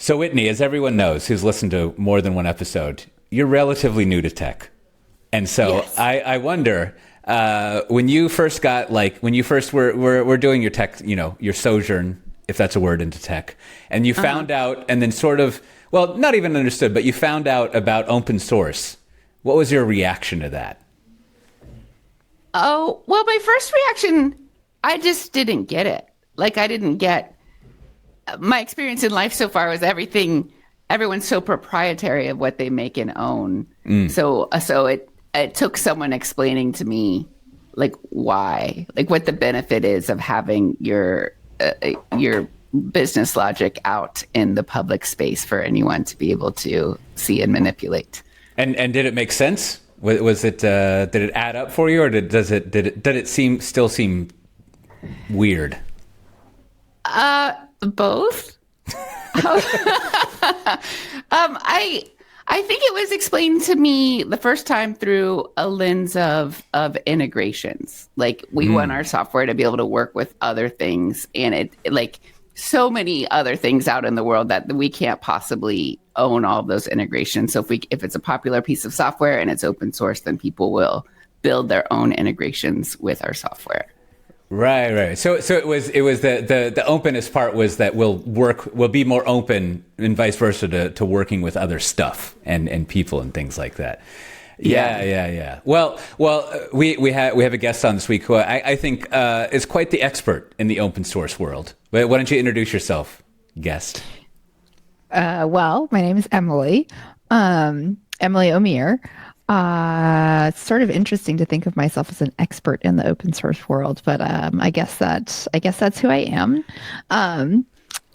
So Whitney, as everyone knows who's listened to more than one episode, you're relatively new to tech. And so Yes. I wonder, when you first were doing your tech, your sojourn, if that's a word, into tech, and you found out and then sort of, well, not even understood, but you found out about open source. What was your reaction to that? Oh, well, my first reaction, I just didn't get it. Like, I didn't get my experience in life so far was everyone's so proprietary of what they make and own. So it took someone explaining to me, like, why, like, what the benefit is of having your business logic out in the public space for anyone to be able to see and manipulate. And did it make sense? Was it did it add up for you, or did it still seem weird? Both. I think it was explained to me the first time through a lens of integrations. Like, we want our software to be able to work with other things, and it like so many other things out in the world that we can't possibly own all of those integrations. So if it's a popular piece of software and it's open source, then people will build their own integrations with our software. Right. So it was the openness part was that we'll be more open and vice versa to working with other stuff and people and things like that. Yeah. Well, we have a guest on this week who I think is quite the expert in the open source world. Why don't you introduce yourself, guest? Well, my name is Emily. Emily Omier. It's sort of interesting to think of myself as an expert in the open source world, but I guess that's who I am.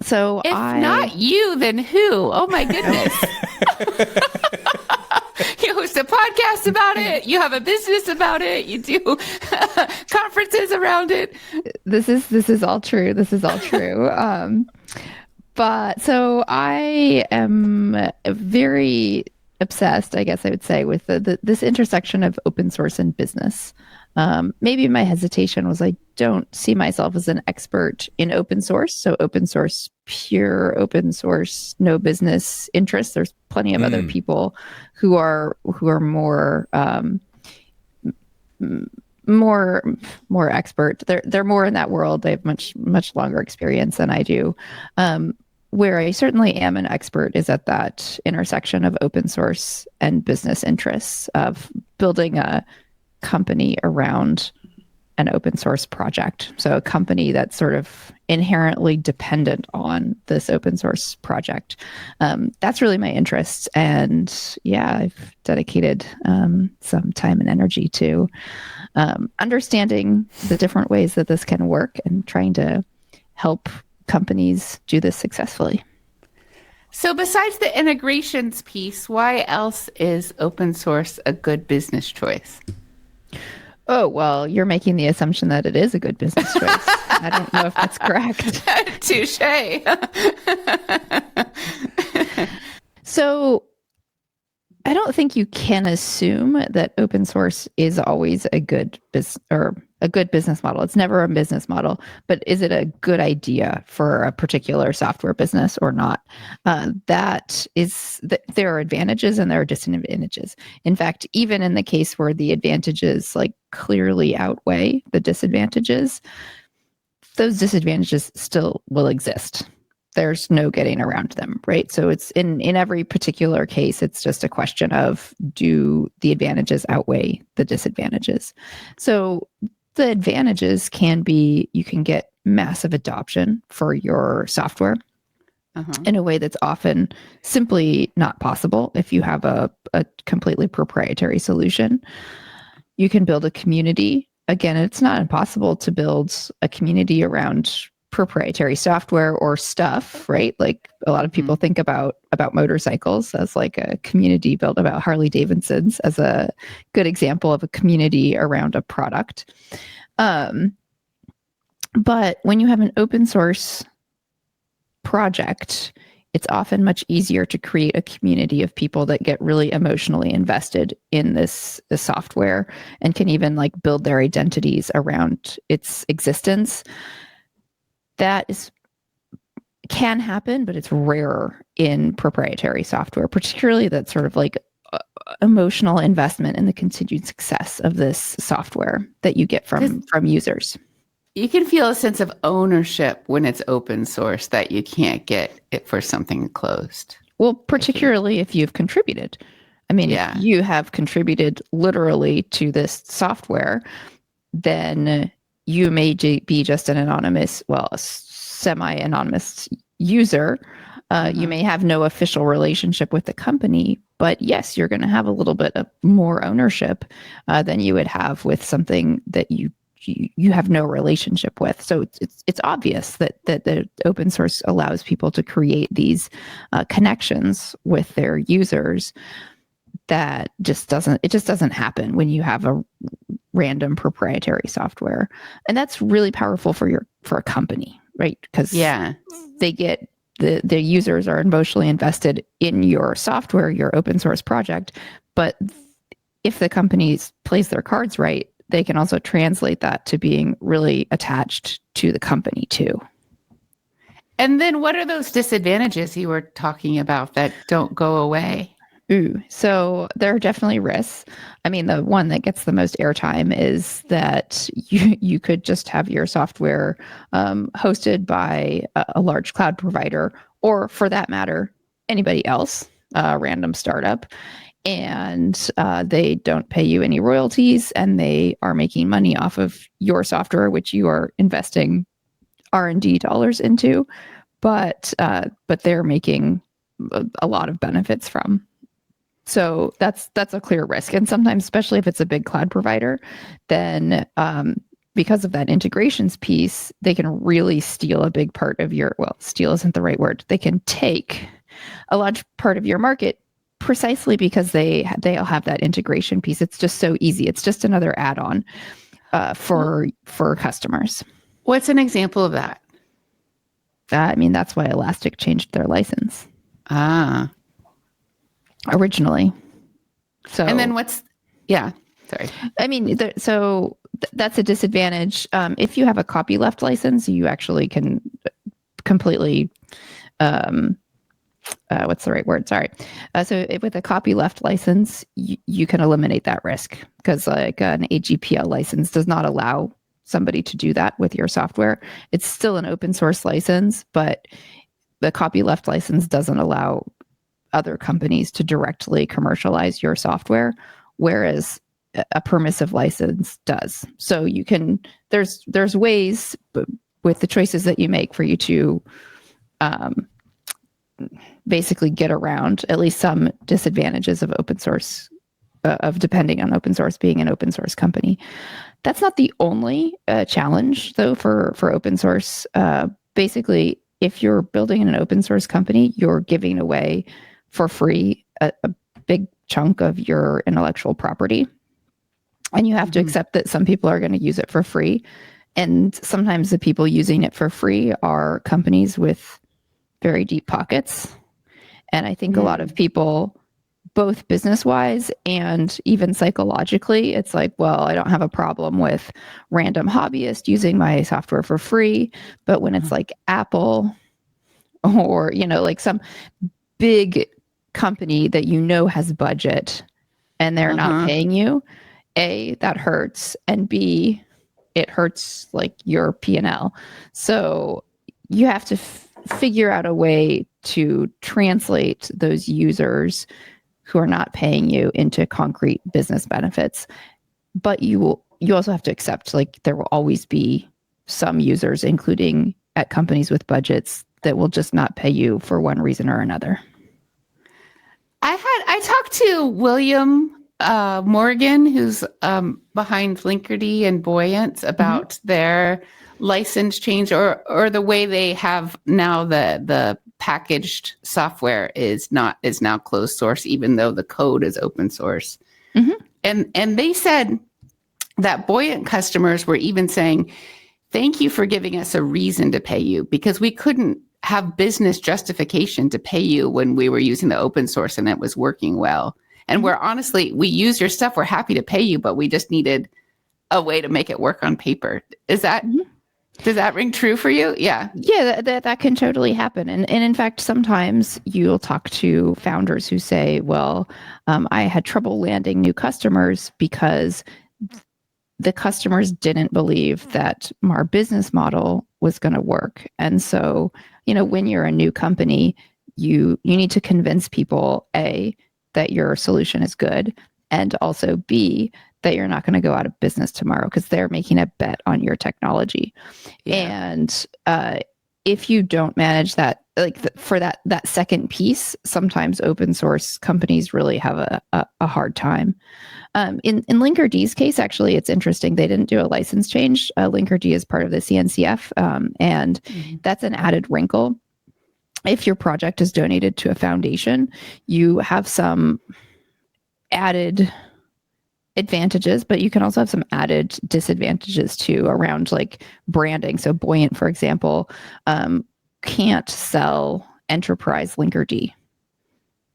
So if not you, then who? Oh my goodness. You host a podcast about it. You have a business about it. You do conferences around it. This is all true. But so I am very obsessed, I guess I would say, with this intersection of open source and business. Maybe my hesitation was I don't see myself as an expert in open source. So open source, pure open source, no business interests. There's plenty of other people who are more expert. They're more in that world. They have much longer experience than I do. Where I certainly am an expert is at that intersection of open source and business interests, of building a company around an open source project. So a company that's sort of inherently dependent on this open source project. That's really my interest. And yeah, I've dedicated some time and energy to understanding the different ways that this can work and trying to help companies do this successfully. So besides the integrations piece, why else is open source a good business choice? Oh, well, you're making the assumption that it is a good business choice. I don't know if that's correct. Touché. So I don't think you can assume that open source is always a good business model. It's never a business model, but is it a good idea for a particular software business or not? There are advantages and there are disadvantages. In fact, even in the case where the advantages like clearly outweigh the disadvantages, those disadvantages still will exist. There's no getting around them, right? So it's in every particular case, it's just a question of, do the advantages outweigh the disadvantages? So the advantages can be, you can get massive adoption for your software in a way that's often simply not possible if you have a completely proprietary solution. You can build a community. Again, it's not impossible to build a community around proprietary software or stuff, right? Like a lot of people think about motorcycles as like a community built about Harley Davidsons as a good example of a community around a product. But when you have an open source project, it's often much easier to create a community of people that get really emotionally invested in this software and can even like build their identities around its existence. That is can happen, but it's rarer in proprietary software, particularly that sort of like emotional investment in the continued success of this software that you get from users. You can feel a sense of ownership when it's open source that you can't get it for something closed. Well, particularly if you've contributed. I mean, Yeah. if you have contributed literally to this software, then you may be just an anonymous, well, a semi-anonymous user. You may have no official relationship with the company, but yes, you're going to have a little bit of more ownership than you would have with something that you have no relationship with. So it's obvious that the open source allows people to create these connections with their users. That just doesn't happen when you have a random proprietary software, and that's really powerful for a company, right? Because they get the users are emotionally invested in your software, your open source project. But if the company plays their cards right, they can also translate that to being really attached to the company too. And then what are those disadvantages you were talking about that don't go away? So there are definitely risks. I mean, the one that gets the most airtime is that you could just have your software hosted by a large cloud provider, or for that matter, anybody else, a random startup, and they don't pay you any royalties, and they are making money off of your software, which you are investing R&D dollars into, but they're making a lot of benefits from. So that's a clear risk. And sometimes, especially if it's a big cloud provider, then because of that integrations piece, they can really steal a big part of steal isn't the right word. They can take a large part of your market precisely because they'll have that integration piece. It's just so easy. It's just another add-on for customers. What's an example of that? I mean, that's why Elastic changed their license. Originally. So, and then sorry. I mean, that's a disadvantage. If you have a copyleft license, you actually can completely, what's the right word? Sorry. So with a copyleft license, you can eliminate that risk, because like an AGPL license does not allow somebody to do that with your software. It's still an open source license, but the copyleft license doesn't allow other companies to directly commercialize your software, whereas a permissive license does. So you can, there's ways with the choices that you make for you to basically get around at least some disadvantages of open source, of depending on open source, being an open source company. That's not the only challenge, though, for open source. Basically, if you're building an open source company, you're giving away for free a big chunk of your intellectual property. And you have to accept that some people are going to use it for free. And sometimes the people using it for free are companies with very deep pockets. And I think a lot of people, both business-wise and even psychologically, it's like, well, I don't have a problem with random hobbyists using my software for free. But when it's like Apple or, like some big company that has budget and they're not paying you, A, that hurts, and B, it hurts like your P&L. So you have to figure out a way to translate those users who are not paying you into concrete business benefits. But you also have to accept, like, there will always be some users, including at companies with budgets, that will just not pay you for one reason or another. I talked to William Morgan, who's behind Linkerd and Buoyant, about their license change, or the way they have now the packaged software is now closed source, even though the code is open source. And they said that Buoyant customers were even saying, "Thank you for giving us a reason to pay you, because we couldn't have business justification to pay you when we were using the open source and it was working well. And we use your stuff, we're happy to pay you, but we just needed a way to make it work on paper." Is that? Does that ring true for you? Yeah. Yeah, that can totally happen. And in fact, sometimes you'll talk to founders who say, well, I had trouble landing new customers because the customers didn't believe that our business model was going to work. And so, when you're a new company, you need to convince people, A, that your solution is good, and also B, that you're not going to go out of business tomorrow because they're making a bet on your technology. Yeah. And if you don't manage that, for that second piece, sometimes open source companies really have a hard time. In Linkerd's case, actually, it's interesting. They didn't do a license change. Linkerd is part of the CNCF, and that's an added wrinkle. If your project is donated to a foundation, you have some added advantages, but you can also have some added disadvantages too around like branding. So Buoyant, for example, can't sell enterprise Linkerd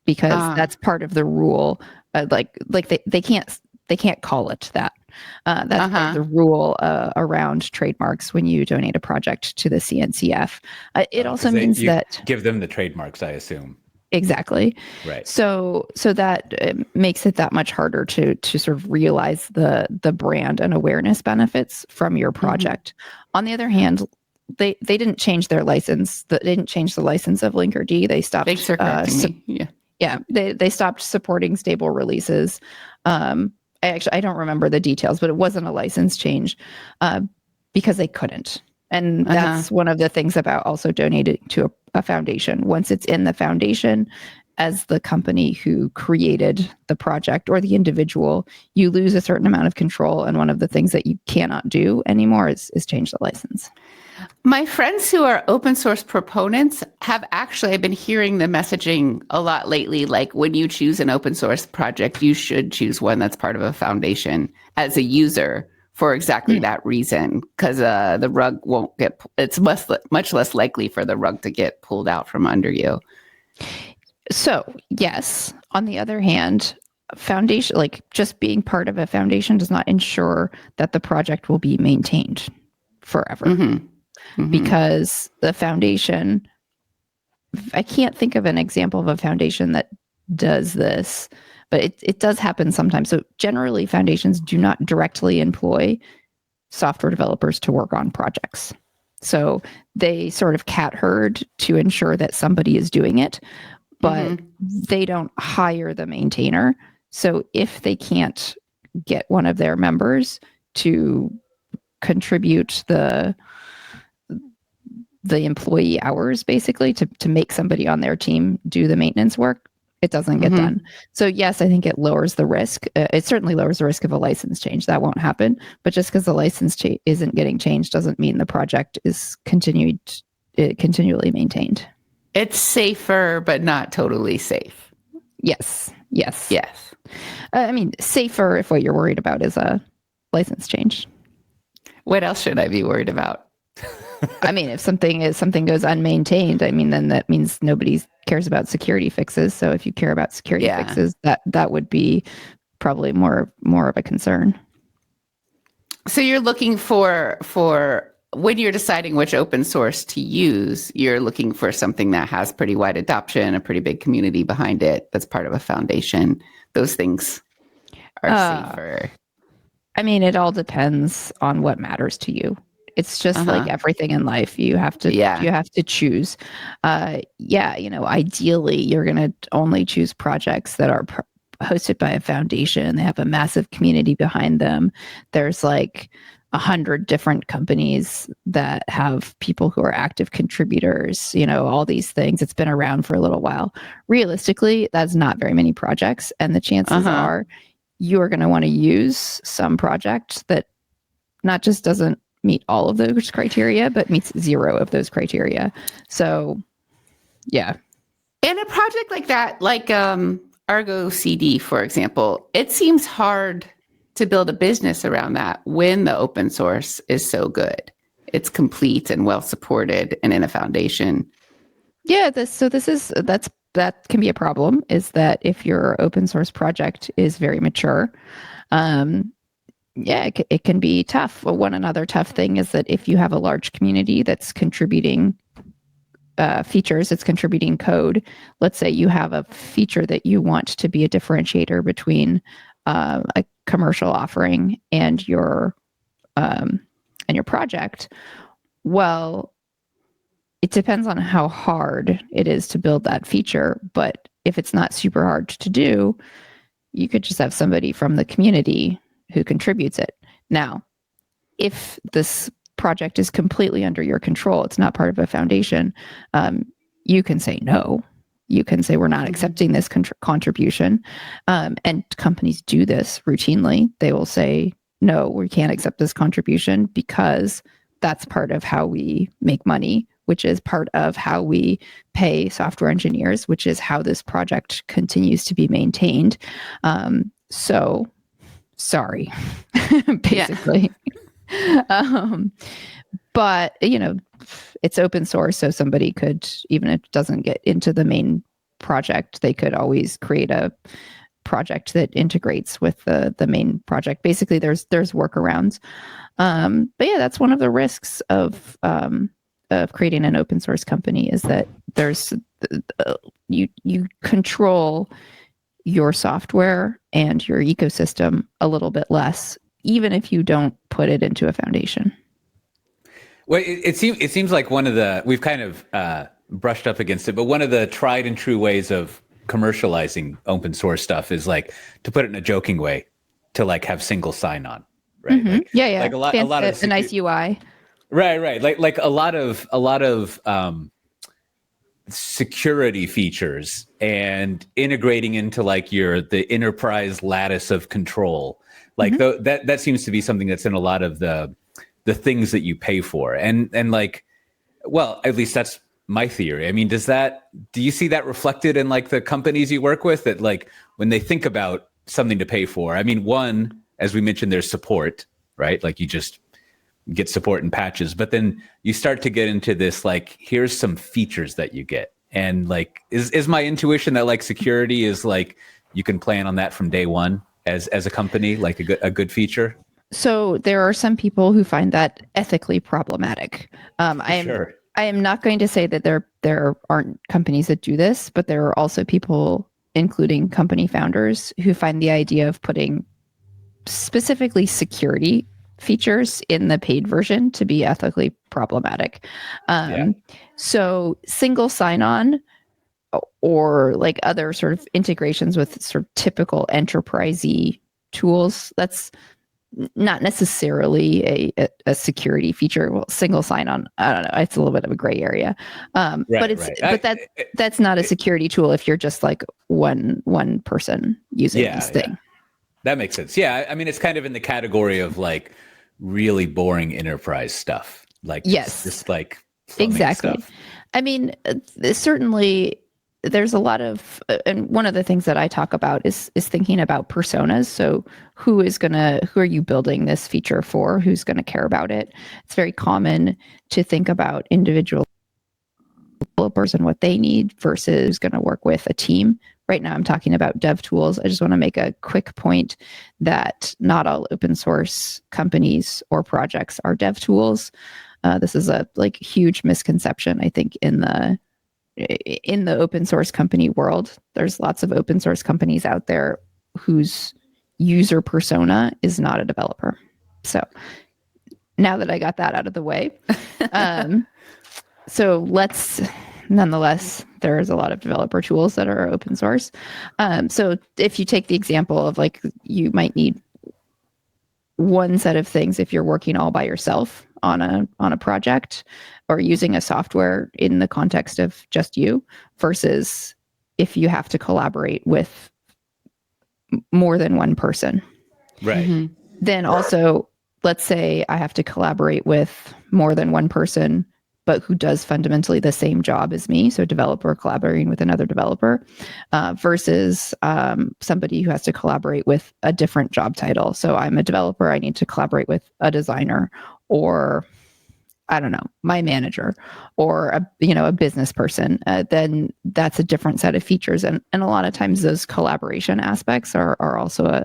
because that's part of the rule. They can't call it that. That's part of the rule around trademarks when you donate a project to the CNCF. It also means that give them the trademarks, I assume. Exactly. Right. So that makes it that much harder to sort of realize the brand and awareness benefits from your project. On the other hand, they didn't change their license. They didn't change the license of Linkerd. They stopped. Thanks for correcting me. Yeah. They stopped supporting stable releases. I don't remember the details, but it wasn't a license change because they couldn't. And that's one of the things about also donating to a foundation. Once it's in the foundation, as the company who created the project or the individual, you lose a certain amount of control. And one of the things that you cannot do anymore is change the license. My friends who are open source proponents I've been hearing the messaging a lot lately. Like when you choose an open source project, you should choose one that's part of a foundation as a user for exactly that reason, because the rug won't it's much less likely for the rug to get pulled out from under you. So yes, on the other hand, foundation, like just being part of a foundation does not ensure that the project will be maintained forever. Because the foundation, I can't think of an example of a foundation that does this, but it does happen sometimes. So generally, foundations do not directly employ software developers to work on projects. So they sort of cat herd to ensure that somebody is doing it, but they don't hire the maintainer. So if they can't get one of their members to contribute the employee hours, basically, to make somebody on their team do the maintenance work, it doesn't get done. So yes, I think it lowers the risk. It certainly lowers the risk of a license change. That won't happen. But just because the license isn't getting changed doesn't mean the project is continually maintained. It's safer, but not totally safe. Yes. I mean, safer if what you're worried about is a license change. What else should I be worried about? I mean, if something goes unmaintained, I mean, then that means nobody cares about security fixes. So if you care about security fixes, that would be probably more of a concern. So you're looking for when you're deciding which open source to use, you're looking for something that has pretty wide adoption, a pretty big community behind it, that's part of a foundation. Those things are safer. I mean, it all depends on what matters to you. It's just like everything in life. You have to choose. Ideally, you're going to only choose projects that are hosted by a foundation. They have a massive community behind them. There's like 100 different companies that have people who are active contributors, all these things. It's been around for a little while. Realistically, that's not very many projects. And the chances are you're going to want to use some project that not just doesn't meet all of those criteria, but meets 0 of those criteria. So, yeah. In a project like that, like Argo CD, for example, it seems hard to build a business around that when the open source is so good. It's complete and well supported and in a foundation. Yeah, that can be a problem, is that if your open source project is very mature, Yeah, it can be tough. Well, another tough thing is that if you have a large community that's contributing features, it's contributing code. Let's say you have a feature that you want to be a differentiator between a commercial offering and your project. Well, it depends on how hard it is to build that feature. But if it's not super hard to do, you could just have somebody from the community who contributes it. Now, if this project is completely under your control, it's not part of a foundation, you can say no. You can say, we're not accepting this contribution. And companies do this routinely. They will say, no, we can't accept this contribution because that's part of how we make money, which is part of how we pay software engineers, which is how this project continues to be maintained. So sorry, basically. But, it's open source. So somebody could, even if it doesn't get into the main project, they could always create a project that integrates with the main project. Basically, there's workarounds. But yeah, that's one of the risks of creating an open source company, is that there's you control your software and your ecosystem a little bit less, even if you don't put it into a foundation. Well, it seems like one of the, we've kind of brushed up against it, but one of the tried and true ways of commercializing open source stuff is, like, to put it in a joking way, to like have single sign-on, right? Mm-hmm. Like, yeah. Like a lot of a nice UI. Right. Like a lot of security features and integrating into like the enterprise lattice of control. Like that seems to be something that's in a lot of the things that you pay for. And like, well, at least that's my theory. I mean, do you see that reflected in like the companies you work with, that like when they think about something to pay for? I mean, one, as we mentioned, there's support, right? Like you just get support and patches, but then you start to get into this, like, here's some features that you get. And like, is my intuition that like security is like, you can plan on that from day one as a company, like a good feature? So there are some people who find that ethically problematic. Sure. I am not going to say that there aren't companies that do this, but there are also people, including company founders, who find the idea of putting specifically security features in the paid version to be ethically problematic. So single sign-on, or like other sort of integrations with sort of typical enterprisey tools, that's not necessarily a security feature. Well, single sign-on, I don't know, it's a little bit of a gray area. That's not a security tool if you're just like one person using this thing. Yeah. That makes sense. Yeah, I mean, it's kind of in the category of like really boring enterprise stuff. Like, yes, just like exactly stuff. I mean, certainly there's a lot of, and one of the things that I talk about is thinking about personas. So who are you building this feature for? Who's going to care about it? It's very common to think about individual developers and what they need versus going to work with a team. Right now I'm talking about dev tools. I just want to make a quick point that not all open source companies or projects are dev tools. This is a like huge misconception, I think, in the open source company world. There's lots of open source companies out there whose user persona is not a developer. So now that I got that out of the way, nonetheless, there's a lot of developer tools that are open source. So if you take the example of like, you might need one set of things if you're working all by yourself on a project, or using a software in the context of just you, versus if you have to collaborate with more than one person. Right. Mm-hmm. Then also, let's say I have to collaborate with more than one person, but who does fundamentally the same job as me. So developer collaborating with another developer, versus somebody who has to collaborate with a different job title. So I'm a developer, I need to collaborate with a designer, or I don't know, my manager, or a business person. Then that's a different set of features. And a lot of times those collaboration aspects are also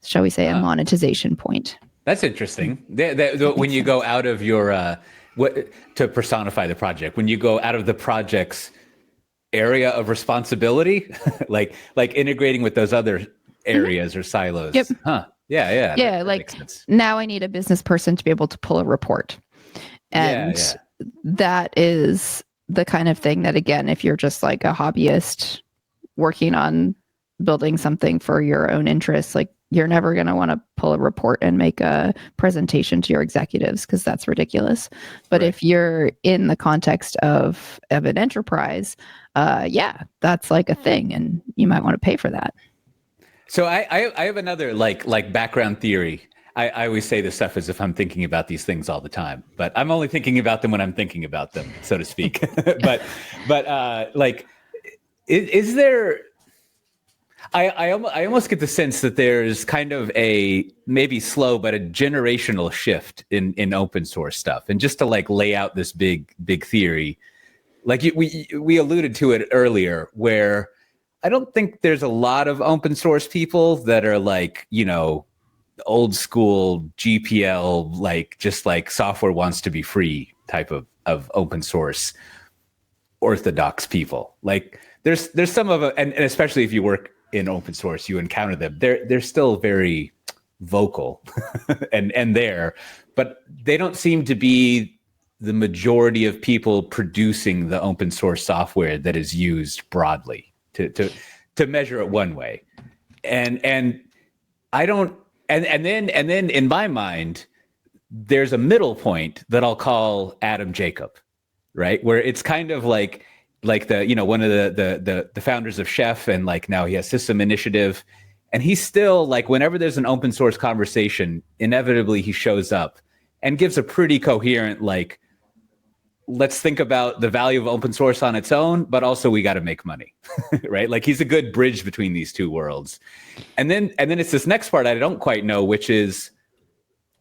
shall we say, a monetization point. That's interesting. When you go out of your to personify the project, when you go out of the project's area of responsibility, like integrating with those other areas or silos. Yep. Huh. Yeah. Yeah, That like makes sense. now I need a business person to be able to pull a report. And that is the kind of thing that, again, if you're just like a hobbyist working on building something for your own interests, like you're never going to want to pull a report and make a presentation to your executives because that's ridiculous. But if you're in the context of an enterprise, that's like a thing, and you might want to pay for that. So I have another like background theory. I always say this stuff as if I'm thinking about these things all the time, but I'm only thinking about them when I'm thinking about them, so to speak. but like, is there? I almost get the sense that there's kind of a maybe slow but a generational shift in open source stuff. And just to like lay out this big theory, like we alluded to it earlier, where I don't think there's a lot of open source people that are like, old school GPL, like just like software wants to be free type of open source orthodox people. Like there's some of and especially if you work in open source, you encounter them. They're still very vocal and there, but they don't seem to be the majority of people producing the open source software that is used broadly to measure it one way. And I don't and then in my mind, there's a middle point that I'll call Adam Jacob, right? Where it's kind of like the one of the founders of Chef, and like now he has System Initiative, and he's still like, whenever there's an open source conversation, inevitably he shows up and gives a pretty coherent like, let's think about the value of open source on its own, but also we got to make money, right? Like he's a good bridge between these two worlds. And then it's this next part I don't quite know, which is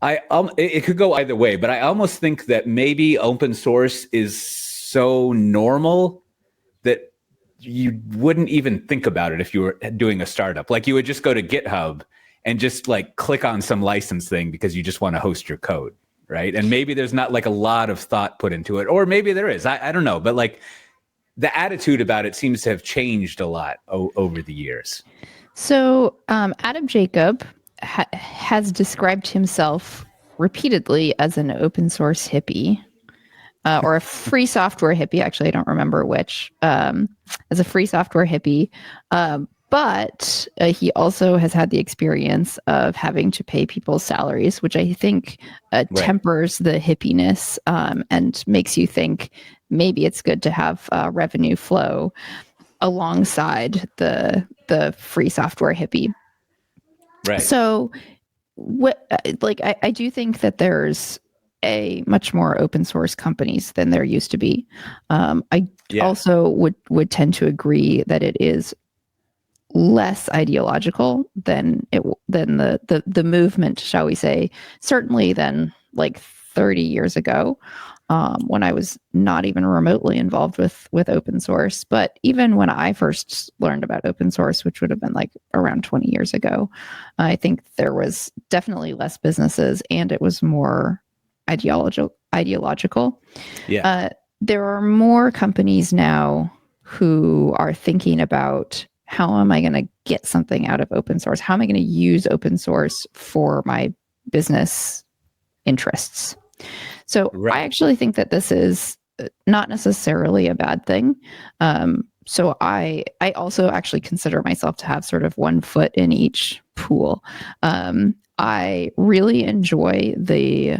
it could go either way, but I almost think that maybe open source is so normal that you wouldn't even think about it if you were doing a startup. Like you would just go to GitHub and just like click on some license thing because you just want to host your code. Right. And maybe there's not like a lot of thought put into it, or maybe there is. I don't know. But like the attitude about it seems to have changed a lot over the years. So Adam Jacob has described himself repeatedly as an open source hippie or a free software hippie. Actually, I don't remember which, as a free software hippie. But he also has had the experience of having to pay people's salaries, which I think tempers the hippiness and makes you think maybe it's good to have revenue flow alongside the free software hippie. Right. So, I do think that there's a much more open source companies than there used to be. Also would tend to agree that it is less ideological than the movement, shall we say, certainly than like 30 years ago, when I was not even remotely involved with open source. But even when I first learned about open source, which would have been like around 20 years ago, I think there was definitely less businesses and it was more ideological. Yeah. There are more companies now who are thinking about, how am I going to get something out of open source? How am I going to use open source for my business interests? So I actually think that this is not necessarily a bad thing. So I also actually consider myself to have sort of one foot in each pool. I really enjoy the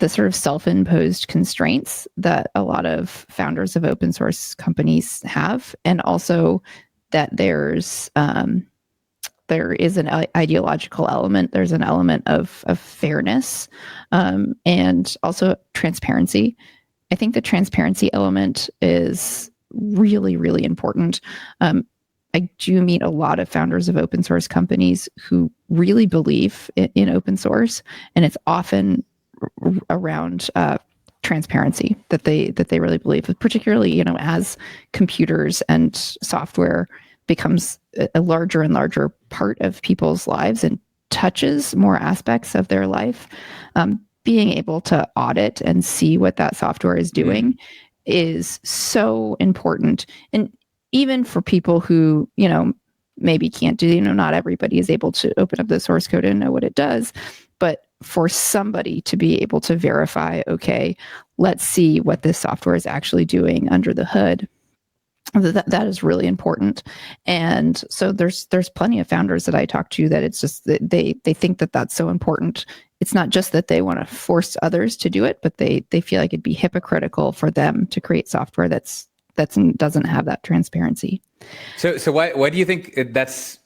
sort of self-imposed constraints that a lot of founders of open source companies have, and also that there is an ideological element. There's an element of fairness, and also transparency. I think the transparency element is really, really important. I do meet a lot of founders of open source companies who really believe in open source, and it's often around transparency that they really believe, particularly as computers and software becomes a larger and larger part of people's lives and touches more aspects of their life, being able to audit and see what that software is doing is so important. And even for people who, maybe can't do, not everybody is able to open up the source code and know what it does. But for somebody to be able to verify, okay, let's see what this software is actually doing under the hood, that is really important. And so there's plenty of founders that I talk to that it's just that they think that that's so important. It's not just that they want to force others to do it, but they feel like it'd be hypocritical for them to create software that doesn't have that transparency. So why do you think that's?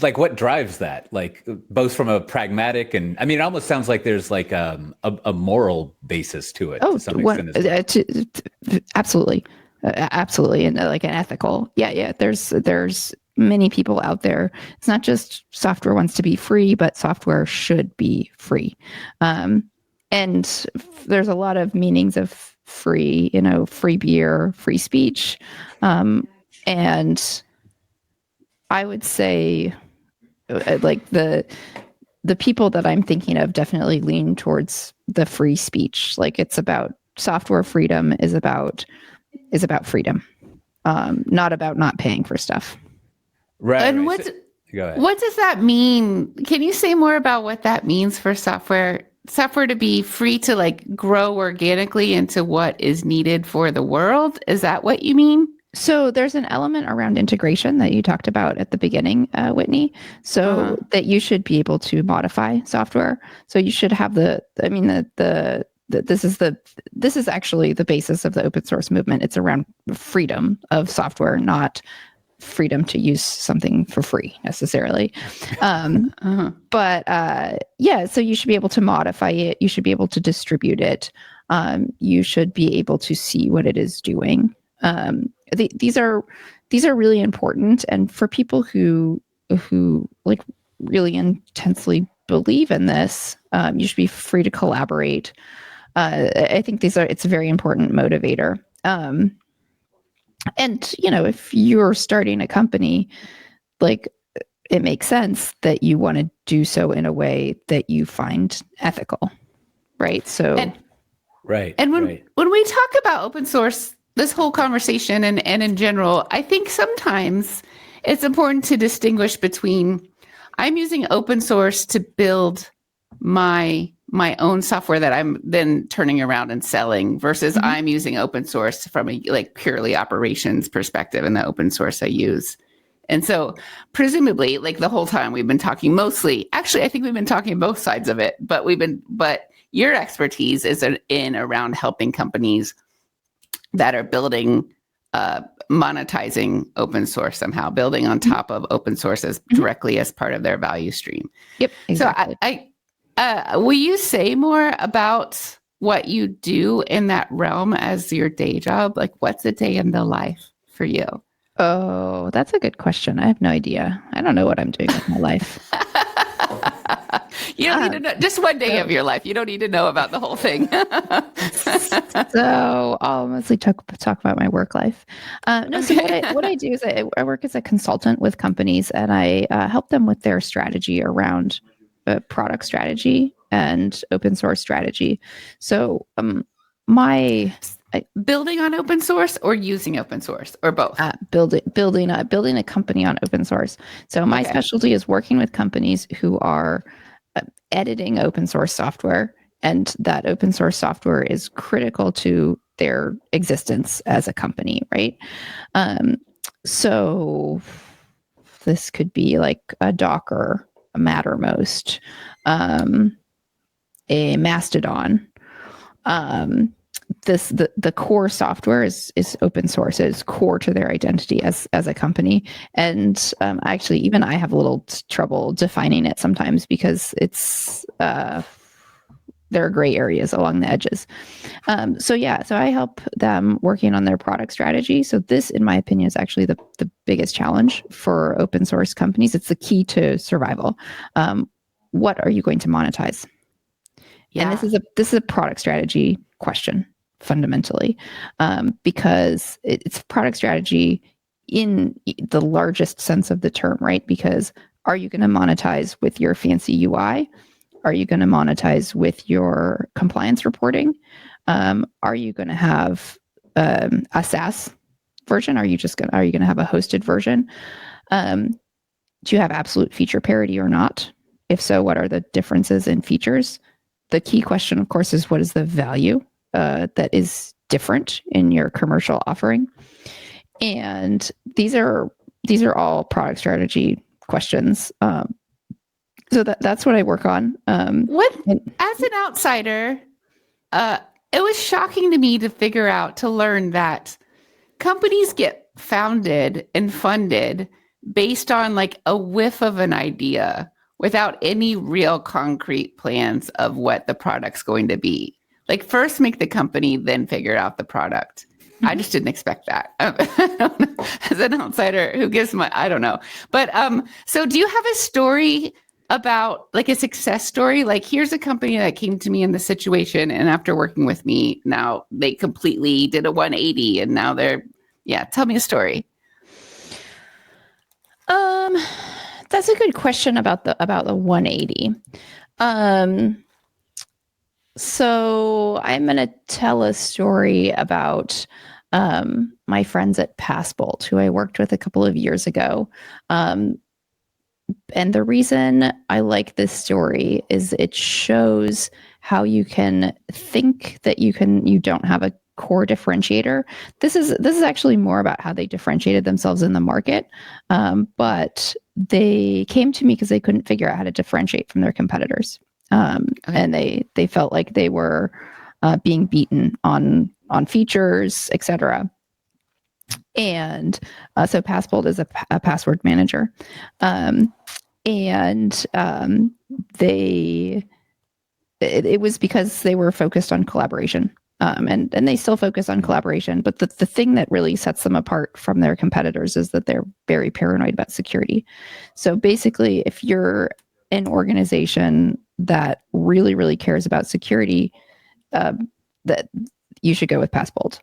Like what drives that? Like both from a pragmatic and it almost sounds like there's like a moral basis to it. To some extent as well. Absolutely, and like an ethical. Yeah. There's many people out there. It's not just software wants to be free, but software should be free. And there's a lot of meanings of free, free beer, free speech. And I would say like the people that I'm thinking of definitely lean towards the free speech. Like it's about software freedom is about freedom, not about not paying for stuff. Right. And Go ahead. what does that mean? Can you say more about what that means for software to be free to like grow organically into what is needed for the world? Is that what you mean? So there's an element around integration that you talked about at the beginning, Whitney. So that you should be able to modify software. So you should have this is actually the basis of the open source movement. It's around freedom of software, not freedom to use something for free necessarily. But so you should be able to modify it. You should be able to distribute it. You should be able to see what it is doing. These are really important, and for people who like really intensely believe in this, you should be free to collaborate. I think it's a very important motivator. And if you're starting a company, like it makes sense that you want to do so in a way that you find ethical, right? So And when we talk about open source, this whole conversation and in general, I think sometimes it's important to distinguish between I'm using open source to build my own software that I'm then turning around and selling versus I'm using open source from a like purely operations perspective in the open source I use. And so presumably like the whole time we've been talking mostly, actually, I think we've been talking both sides of it, but your expertise is in around helping companies that are building, monetizing open source somehow, building on top of open source as directly as part of their value stream. Yep. Exactly. So will you say more about what you do in that realm as your day job? Like what's a day in the life for you? Oh, that's a good question. I have no idea. I don't know what I'm doing with my life. You don't need to know just one day of your life. You don't need to know about the whole thing. So I'll mostly talk about my work life. So what I do is I work as a consultant with companies, and I help them with their strategy around product strategy and open source strategy. So building on open source or using open source or both? Building a company on open source. So my specialty is working with companies who are editing open source software, and that open source software is critical to their existence as a company, right? So this could be like a Docker, a Mattermost, a Mastodon. The core software is open source. It's core to their identity as a company. And actually, even I have a little trouble defining it sometimes because it's there are gray areas along the edges. So I help them working on their product strategy. So this, in my opinion, is actually the biggest challenge for open source companies. It's the key to survival. What are you going to monetize? Yeah. And this is a product strategy question fundamentally, because it's product strategy. in the largest sense of the term, right? Because are you going to monetize with your fancy UI? Are you going to monetize with your compliance reporting? Are you going to have a SaaS version? Are you going to have a hosted version? Do you have absolute feature parity or not? If so, what are the differences in features? The key question, of course, is what is the value that is different in your commercial offering? And these are all product strategy questions. So that's what I work on. As an outsider, it was shocking to me to learn that companies get founded and funded based on like a whiff of an idea without any real concrete plans of what the product's going to be. Like first make the company, then figure out the product. I just didn't expect that. As an outsider who gives I don't know. But so do you have a story about like a success story? Like here's a company that came to me in this situation, and after working with me, now they completely did a 180 and now tell me a story. That's a good question about the 180. So I'm going to tell a story about my friends at Passbolt, who I worked with a couple of years ago. And the reason I like this story is it shows how you can think that you don't have a core differentiator. This is actually more about how they differentiated themselves in the market. But they came to me because they couldn't figure out how to differentiate from their competitors. And they felt like they were being beaten on features, etc. And so Passbolt is a password manager. It was because they were focused on collaboration. And they still focus on collaboration. But the thing that really sets them apart from their competitors is that they're very paranoid about security. So basically, if you're an organization that really, really cares about security, that you should go with Passbolt.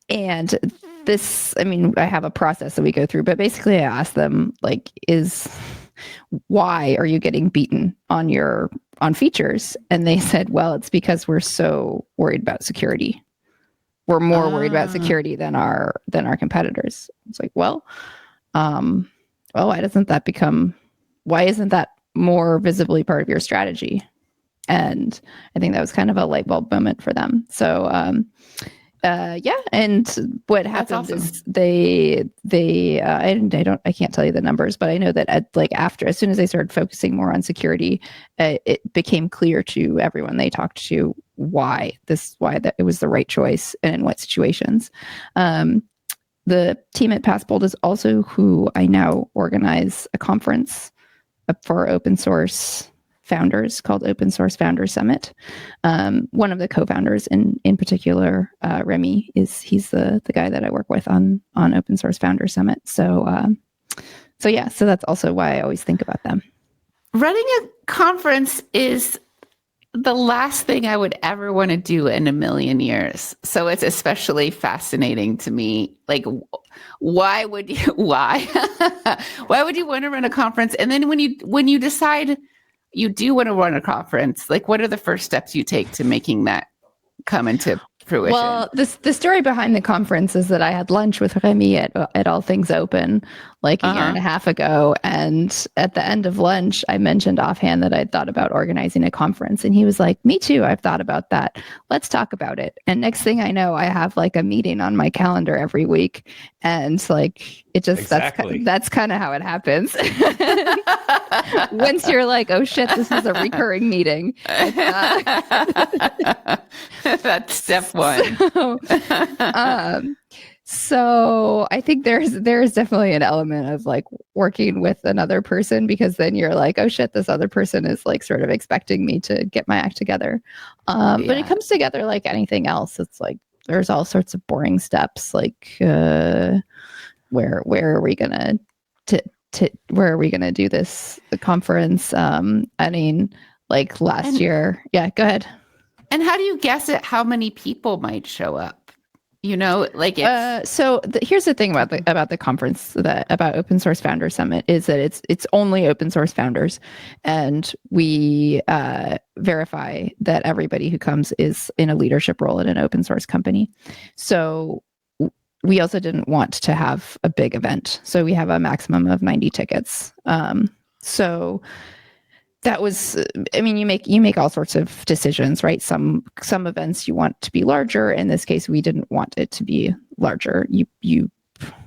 And this, I have a process that we go through, but basically I ask them, like, why are you getting beaten on features? And they said, well, it's because we're so worried about security. We're more worried about security than our competitors. It's like, well, why isn't that more visibly part of your strategy? And I think that was kind of a light bulb moment for them. So, and what happened is I can't tell you the numbers, but I know that as soon as they started focusing more on security, it became clear to everyone they talked to why that it was the right choice and in what situations. The team at Passbolt is also who I now organize a conference for open source founders called Open Source Founders Summit. One of the co-founders in particular, Remy, he's the guy that I work with on Open Source Founders Summit. So that's also why I always think about them. Running a conference is the last thing I would ever want to do in a million years. So it's especially fascinating to me. Like, why would you want to run a conference? And then when you decide you do want to run a conference, like, what are the first steps you take to making that come into fruition? Well, the story behind the conference is that I had lunch with Remy at All Things Open like a year and a half ago. And at the end of lunch, I mentioned offhand that I'd thought about organizing a conference. And he was like, me too, I've thought about that. Let's talk about it. And next thing I know, I have like a meeting on my calendar every week. And like, it just, that's kind of how it happens. Once you're like, oh shit, this is a recurring meeting. That's step one. So I think there's definitely an element of like working with another person, because then you're like, oh shit, this other person is like sort of expecting me to get my act together. But it comes together like anything else. It's like there's all sorts of boring steps, like where are we gonna do this conference? Like last year. Yeah, go ahead. And how do you guess at how many people might show up? You know, like it's Here's the thing about the conference about Open Source Founders Summit is that it's only open source founders, and we verify that everybody who comes is in a leadership role in an open source company. So we also didn't want to have a big event, so we have a maximum of 90 tickets. So that was, I mean, you make all sorts of decisions, right? Some events you want to be larger. In this case, we didn't want it to be larger. You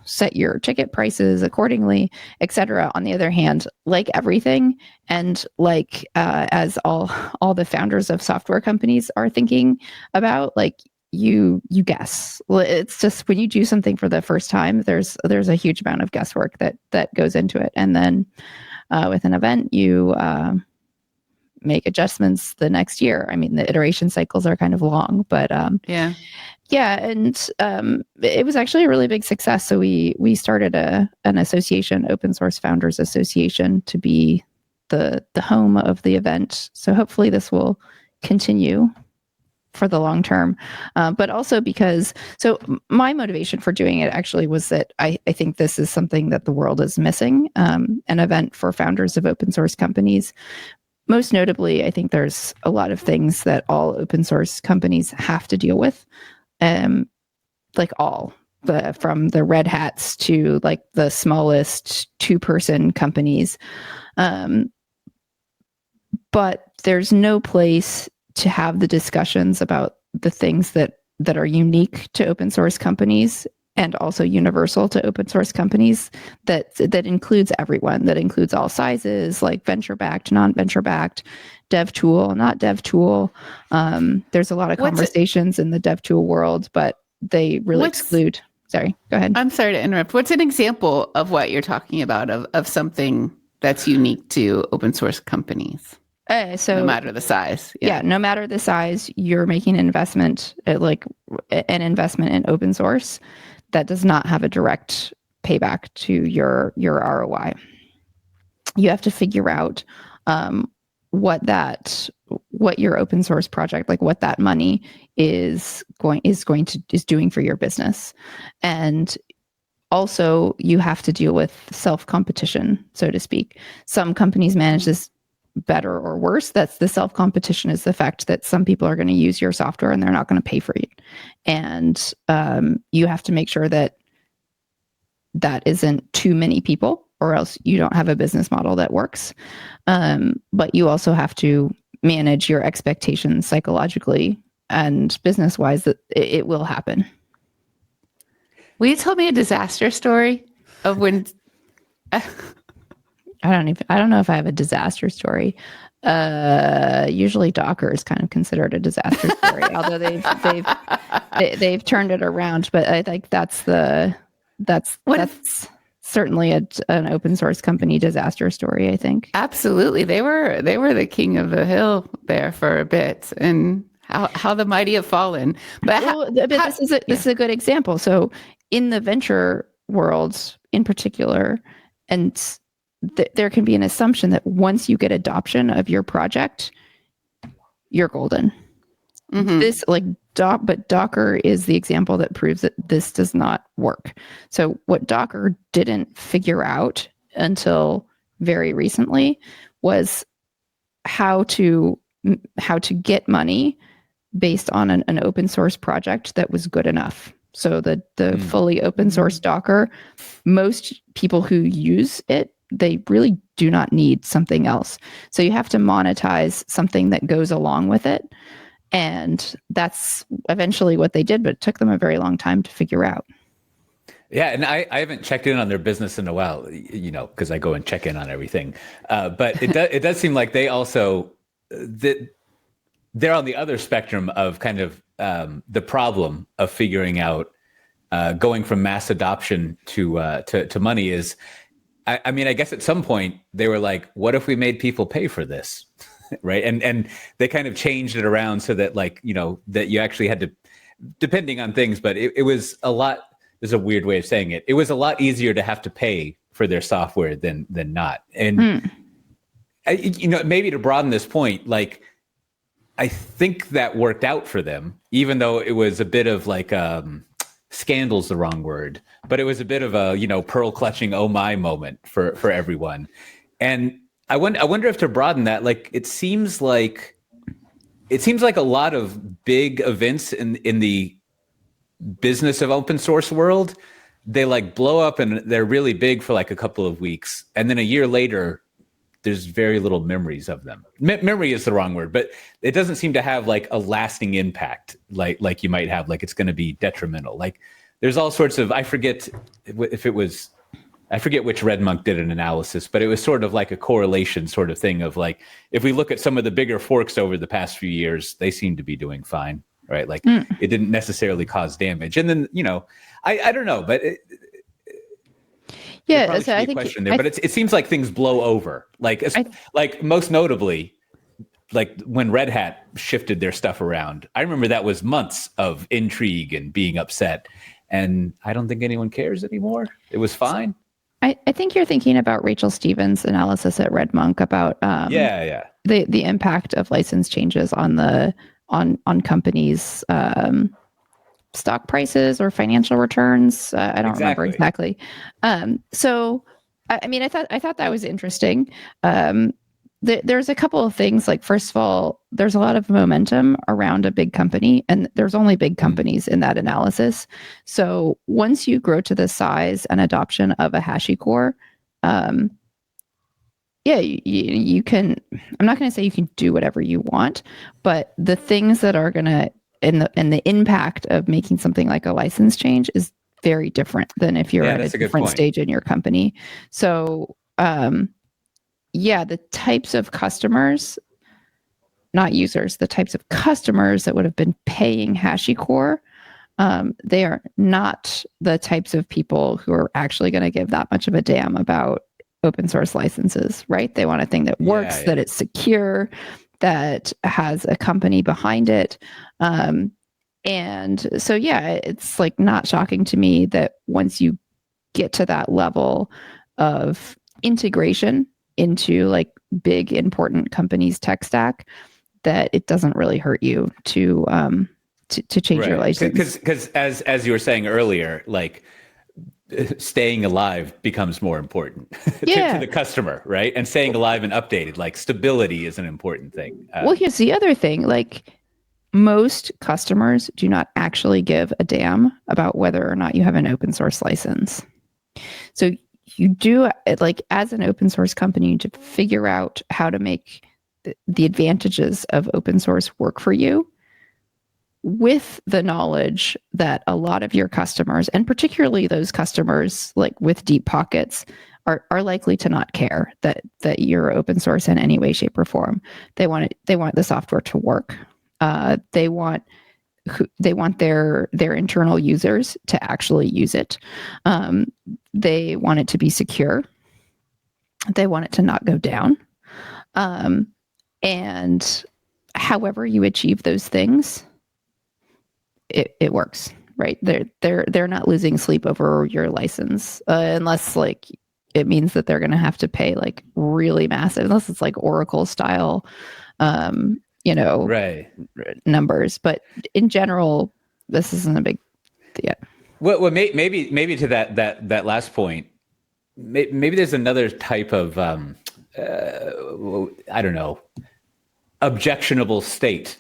set your ticket prices accordingly, et cetera. On the other hand, like everything, and like as all the founders of software companies are thinking about, like you guess. It's just when you do something for the first time, there's a huge amount of guesswork that goes into it, and then with an event, you make adjustments the next year. I mean, the iteration cycles are kind of long, but and it was actually a really big success. So we started an association, Open Source Founders Association, to be the home of the event. So hopefully this will continue for the long term, but also because, so my motivation for doing it actually was that I think this is something that the world is missing, an event for founders of open source companies. Most notably, I think there's a lot of things that all open source companies have to deal with, from the Red Hats to like the smallest 2-person companies. But there's no place to have the discussions about the things that are unique to open source companies and also universal to open source companies, that includes everyone, that includes all sizes, like venture-backed, non-venture-backed, dev tool, not dev tool. There's a lot of conversations in the dev tool world, but they really exclude. Sorry, go ahead. I'm sorry to interrupt. What's an example of what you're talking about, of something that's unique to open source companies? So no matter the size. Yeah, no matter the size, you're making an investment, like an investment in open source that does not have a direct payback to your ROI. You have to figure out what your open source project, like what that money is doing for your business. And also you have to deal with self-competition, so to speak. Some companies manage this better or worse. That's the self-competition, is the fact that some people are going to use your software and they're not going to pay for it. And you have to make sure that isn't too many people, or else you don't have a business model that works. But you also have to manage your expectations psychologically and business-wise that it will happen. Will you tell me a disaster story of when... I don't know if I have a disaster story. Usually Docker is kind of considered a disaster story, although they've turned it around. But I think that's certainly an open source company disaster story, I think. Absolutely. They were the king of the hill there for a bit, and how the mighty have fallen. But this is a good example. So in the venture world in particular, and there can be an assumption that once you get adoption of your project, you're golden. Mm-hmm. But Docker is the example that proves that this does not work. So what Docker didn't figure out until very recently was how to get money based on an open source project that was good enough. So the fully open source Docker, most people who use it, they really do not need something else. So you have to monetize something that goes along with it. And that's eventually what they did, but it took them a very long time to figure out. Yeah, and I haven't checked in on their business in a while, because I go and check in on everything. But it does seem like they also, they're on the other spectrum of kind of the problem of figuring out going from mass adoption to money is, I mean, I guess at some point they were like, what if we made people pay for this? Right. And they kind of changed it around so that that you actually had to, depending on things, but it was a lot, there's a weird way of saying it. It was a lot easier to have to pay for their software than not. And, maybe to broaden this point, I think that worked out for them, even though it was a bit of scandal's the wrong word, but it was a bit of a, pearl clutching, oh my moment for everyone. And I wonder if to broaden that, like, it seems like a lot of big events in the business of open source world, they like blow up and they're really big for like a couple of weeks. And then a year later, there's very little memories of them. Memory is the wrong word, but it doesn't seem to have like a lasting impact like you might have, like it's going to be detrimental. Like there's all sorts of, I forget which Red Monk did an analysis, but it was sort of like a correlation sort of thing of like, if we look at some of the bigger forks over the past few years, they seem to be doing fine, right? Like it didn't necessarily cause damage. And then, I don't know, but yeah, so I think question there, but it seems like things blow over. Like most notably, like when Red Hat shifted their stuff around, I remember that was months of intrigue and being upset. And I don't think anyone cares anymore. It was fine. I think you're thinking about Rachel Stevens' analysis at Red Monk about the impact of license changes on companies' stock prices or financial returns. I don't remember exactly. So, I mean, I thought that was interesting. There's a couple of things. Like, first of all, there's a lot of momentum around a big company, and there's only big companies in that analysis. So once you grow to the size and adoption of a HashiCorp, you can. I'm not going to say you can do whatever you want, but the things that are going to and the impact of making something like a license change is very different than if you're at a different stage in your company. So, the types of customers, not users, the types of customers that would have been paying HashiCorp, they are not the types of people who are actually going to give that much of a damn about open source licenses, right? They want a thing that works, that it's secure, that has a company behind it. And so, it's like not shocking to me that once you get to that level of integration into like big, important companies' tech stack, that it doesn't really hurt you to change your license. Because as you were saying earlier, like staying alive becomes more important to the customer, right? And staying alive and updated, like stability is an important thing. Well, here's the other thing. Like most customers do not actually give a damn about whether or not you have an open source license. So you do, like as an open source company, to figure out how to make the advantages of open source work for you, with the knowledge that a lot of your customers, and particularly those customers like with deep pockets, are likely to not care that you're open source in any way, shape, or form. They want the software to work. They want their internal users to actually use it. They want it to be secure. They want it to not go down. And however you achieve those things, it works, right? They're not losing sleep over your license, unless like it means that they're going to have to pay like really massive, unless it's like Oracle style, numbers. But in general, this isn't a big, Well, maybe to that last point, maybe there's another type of I don't know, objectionable state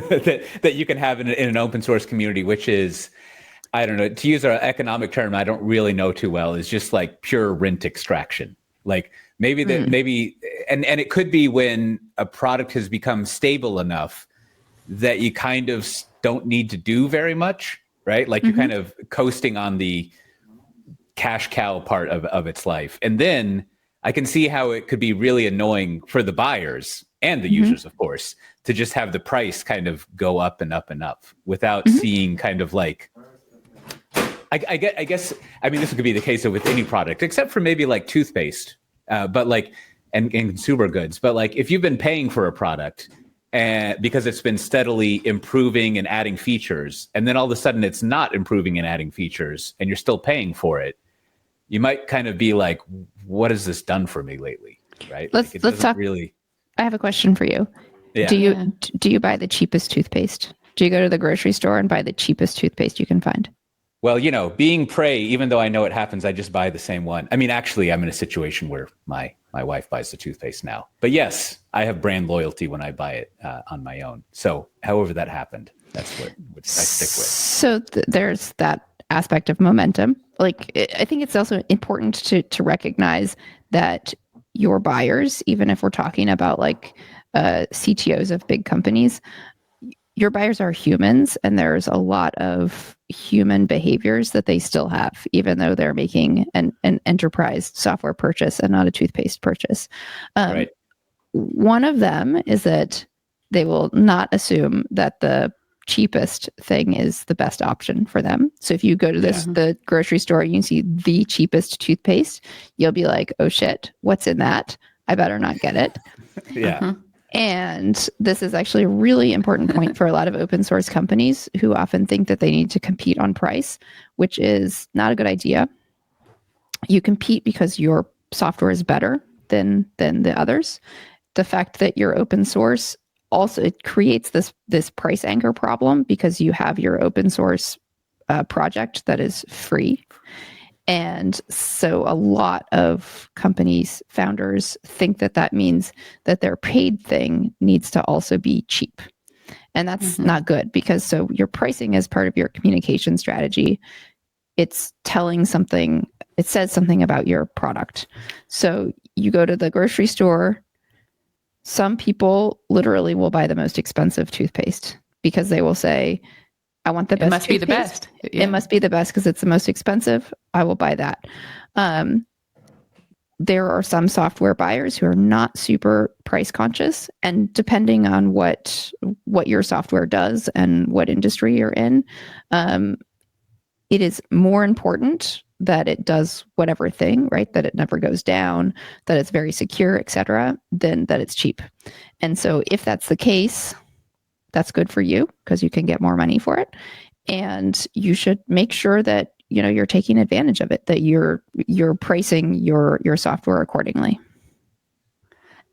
that you can have in an open source community, which is, I don't know, to use an economic term I don't really know too well, is just like pure rent extraction. Like maybe and it could be when a product has become stable enough that you kind of don't need to do very much, right? Like you're kind of coasting on the cash cow part of its life. And then I can see how it could be really annoying for the buyers and the users, of course, to just have the price kind of go up and up and up without seeing kind of like, I guess, I mean, this could be the case with any product, except for maybe like toothpaste, but like, and consumer goods. But like, if you've been paying for a product and because it's been steadily improving and adding features, and then all of a sudden it's not improving and adding features and you're still paying for it, you might kind of be like, what has this done for me lately? Right? Let's talk. Really. I have a question for you. Yeah. Do you buy the cheapest toothpaste? Do you go to the grocery store and buy the cheapest toothpaste you can find? Well, being prey, even though I know it happens, I just buy the same one. I mean, actually, I'm in a situation where my wife buys the toothpaste now. But yes, I have brand loyalty when I buy it on my own. So however that happened, that's what I stick with. So there's that aspect of momentum. Like, I think it's also important to recognize that your buyers, even if we're talking about like CTOs of big companies, your buyers are humans, and there's a lot of human behaviors that they still have, even though they're making an enterprise software purchase and not a toothpaste purchase. Right. One of them is that they will not assume that the cheapest thing is the best option for them. So if you go to the grocery store and you see the cheapest toothpaste, you'll be like, oh shit, what's in that? I better not get it. Yeah. And this is actually a really important point for a lot of open source companies who often think that they need to compete on price, which is not a good idea. You compete because your software is better than the others. The fact that you're open source also, it creates this price anchor problem because you have your open source project that is free. And so a lot of companies, founders think that means that their paid thing needs to also be cheap. And that's not good, because so your pricing is part of your communication strategy. It's telling something, it says something about your product. So you go to the grocery store, some people literally will buy the most expensive toothpaste because they will say, I want the best. It must be the best. It must be the best because it's the most expensive. I will buy that. There are some software buyers who are not super price conscious, and depending on what your software does and what industry you're in, it is more important that it does whatever thing, right? That it never goes down, that it's very secure, etc., than that it's cheap. And so if that's the case, that's good for you because you can get more money for it. And you should make sure that, you're taking advantage of it, that you're pricing your software accordingly.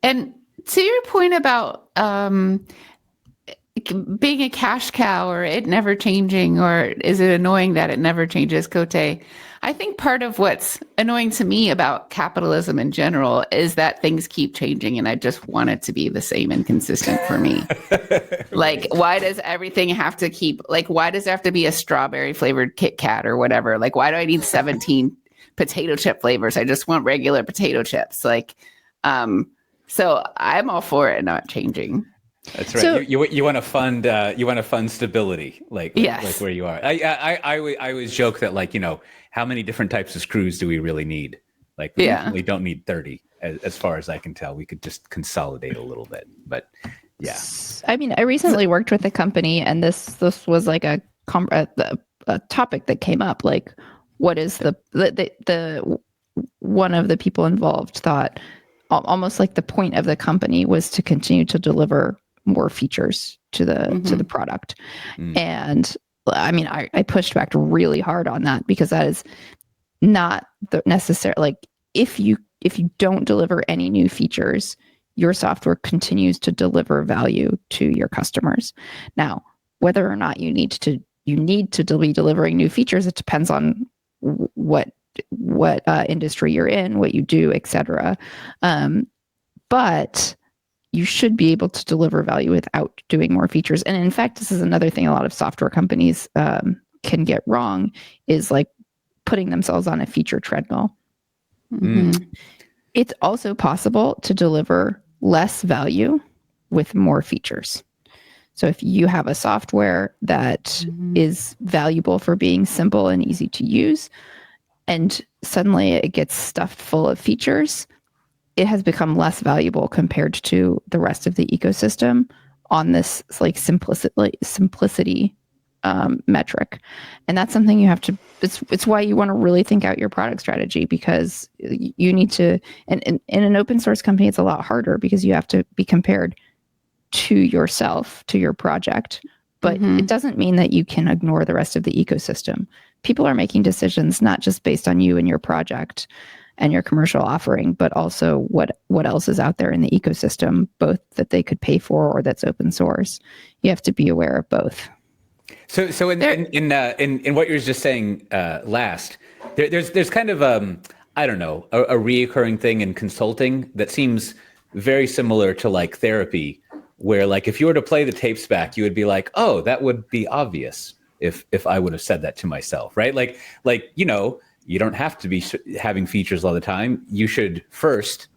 And to your point about being a cash cow or it never changing, or is it annoying that it never changes, Coté? I think part of what's annoying to me about capitalism in general is that things keep changing, and I just want it to be the same and consistent for me. Like, why does everything have to why does there have to be a strawberry flavored Kit Kat or whatever? Like, why do I need 17 potato chip flavors? I just want regular potato chips. So I'm all for it not changing. That's right. So, you want to fund stability, like where you are. I always joke that how many different types of screws do we really need? We don't need 30 as far as I can tell. We could just consolidate a little bit, but yeah. I mean, I recently worked with a company, and this was like a topic that came up. Like, what is the one of the people involved thought almost like the point of the company was to continue to deliver more features to the product. And I mean, I pushed back really hard on that, because that is not the necessary, if you don't deliver any new features, your software continues to deliver value to your customers. Now, whether or not you need to be delivering new features, it depends on what industry you're in, what you do, etc. But you should be able to deliver value without doing more features. And in fact, this is another thing a lot of software companies can get wrong, is putting themselves on a feature treadmill. It's also possible to deliver less value with more features. So if you have a software that is valuable for being simple and easy to use, and suddenly it gets stuffed full of features, it has become less valuable compared to the rest of the ecosystem on this simplicity metric. And that's something you have to, it's why you want to really think out your product strategy, because you need to, and in an open source company, it's a lot harder because you have to be compared to yourself, to your project. But it doesn't mean that you can ignore the rest of the ecosystem. People are making decisions not just based on you and your project and your commercial offering, but also what else is out there in the ecosystem, both that they could pay for or that's open source. You have to be aware of both. So in what you were just saying last, there's kind of I don't know, a reoccurring thing in consulting that seems very similar to like therapy, where like if you were to play the tapes back, you would be like, oh, that would be obvious if I would have said that to myself, right? Like you don't have to be having features all the time. You should first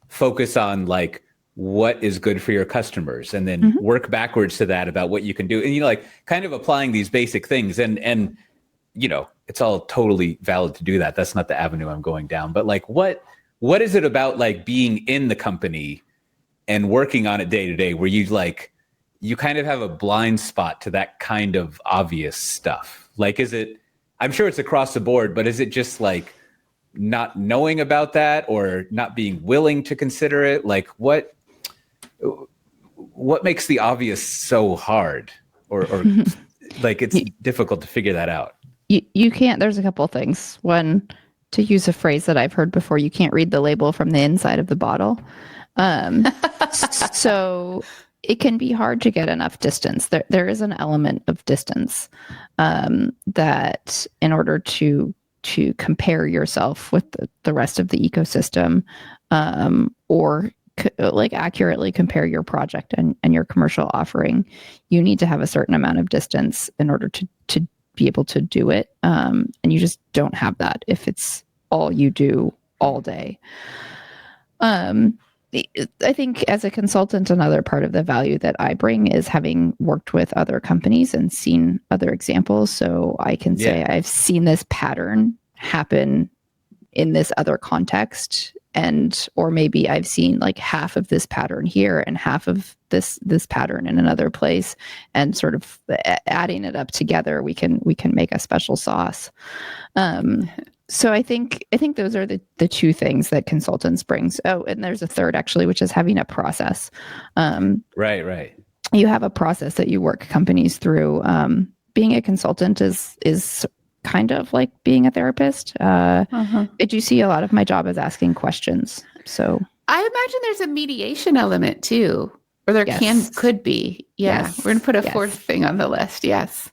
focus on like what is good for your customers, and then work backwards to that about what you can do. And like kind of applying these basic things, and it's all totally valid to do that. That's not the avenue I'm going down. But like what is it about like being in the company and working on it day to day where you kind of have a blind spot to that kind of obvious stuff? Like, I'm sure it's across the board, but is it just like not knowing about that or not being willing to consider it? Like what makes the obvious so hard, or like it's difficult to figure that out? You can't. There's a couple of things. One, to use a phrase that I've heard before, you can't read the label from the inside of the bottle. So it can be hard to get enough distance. There is an element of distance that in order to compare yourself with the rest of the ecosystem, or like accurately compare your project and your commercial offering, you need to have a certain amount of distance in order to be able to do it. And you just don't have that if it's all you do all day. I think as a consultant, another part of the value that I bring is having worked with other companies and seen other examples. So I can say I've seen this pattern happen in this other context, or maybe I've seen like half of this pattern here and half of this pattern in another place, and sort of adding it up together, we can make a special sauce. So I think those are the two things that consultants brings. Oh, and there's a third actually, which is having a process. Right. You have a process that you work companies through. Being a consultant is kind of like being a therapist. I do see a lot of my job as asking questions. So I imagine there's a mediation element too, or there could be. Yeah, yes. We're gonna put a fourth thing on the list. Yes.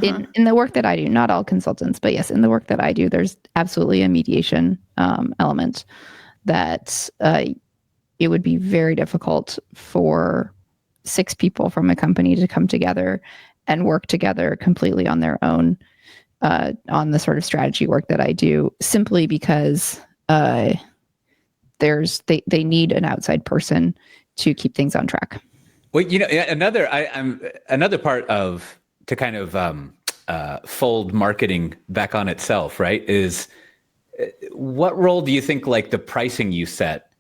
In the work that I do, not all consultants, but yes, in the work that I do, there's absolutely a mediation element that it would be very difficult for 6 people from a company to come together and work together completely on their own on the sort of strategy work that I do, simply because they need an outside person to keep things on track. Well, another part of to kind of fold marketing back on itself, right? Is what role do you think like the pricing you set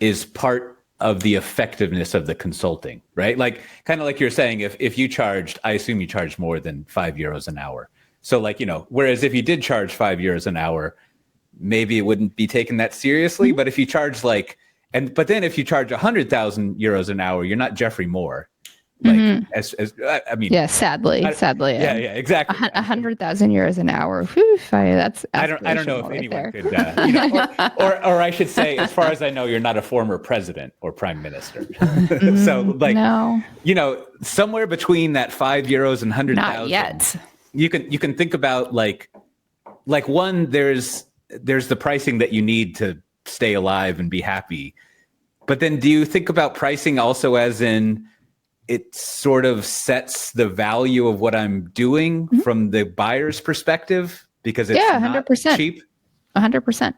is part of the effectiveness of the consulting, right? Like kind of like you're saying, if you charged, I assume you charged more than €5 an hour. So like, whereas if you did charge €5 an hour, maybe it wouldn't be taken that seriously. But if you charge but then if you charge €100,000 an hour, you're not Jeffrey Moore. Like sadly. Yeah, exactly. €100,000 an hour. Whew, that's I don't know if anyone could, or I should say, as far as I know, you're not a former president or prime minister. So like, no. Somewhere between that €5 and 100,000. Not yet. You can think about like one, there's the pricing that you need to stay alive and be happy. But then do you think about pricing also as in it sort of sets the value of what I'm doing from the buyer's perspective, because it's not 100%. cheap? 100%.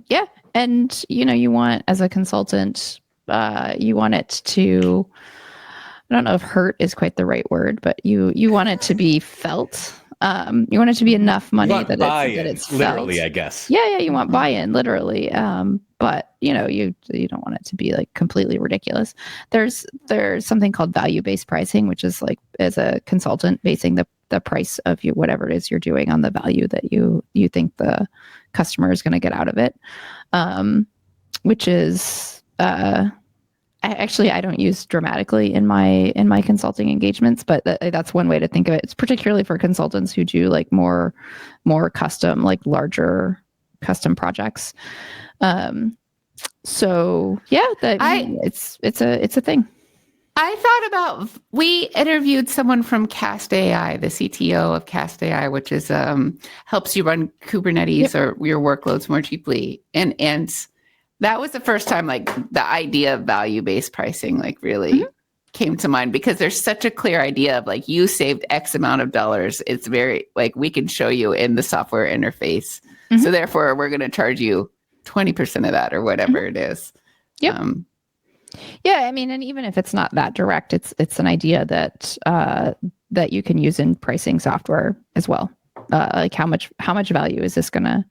Yeah. And, you want, as a consultant, you want it to, I don't know if hurt is quite the right word, but you want it to be felt. You want it to be enough money that it's felt. Literally, I guess. Yeah, you want buy-in, literally. But you don't want it to be like completely ridiculous. There's something called value-based pricing, which is like, as a consultant, basing the price of whatever it is you're doing on the value that you think the customer is going to get out of it. Which is I don't use dramatically in my consulting engagements, but that's one way to think of it. It's particularly for consultants who do like more custom, like larger custom projects. So yeah, it's a thing. I thought we interviewed someone from Cast AI, the CTO of Cast AI, which is helps you run Kubernetes or your workloads more cheaply. And that was the first time like the idea of value-based pricing like really came to mind, because there's such a clear idea of like you saved X amount of dollars. It's very like we can show you in the software interface. So therefore we're going to charge you 20% of that or whatever it is. Yep. Yeah, I mean, and even if it's not that direct, it's an idea that that you can use in pricing software as well. Like how much value is this gonna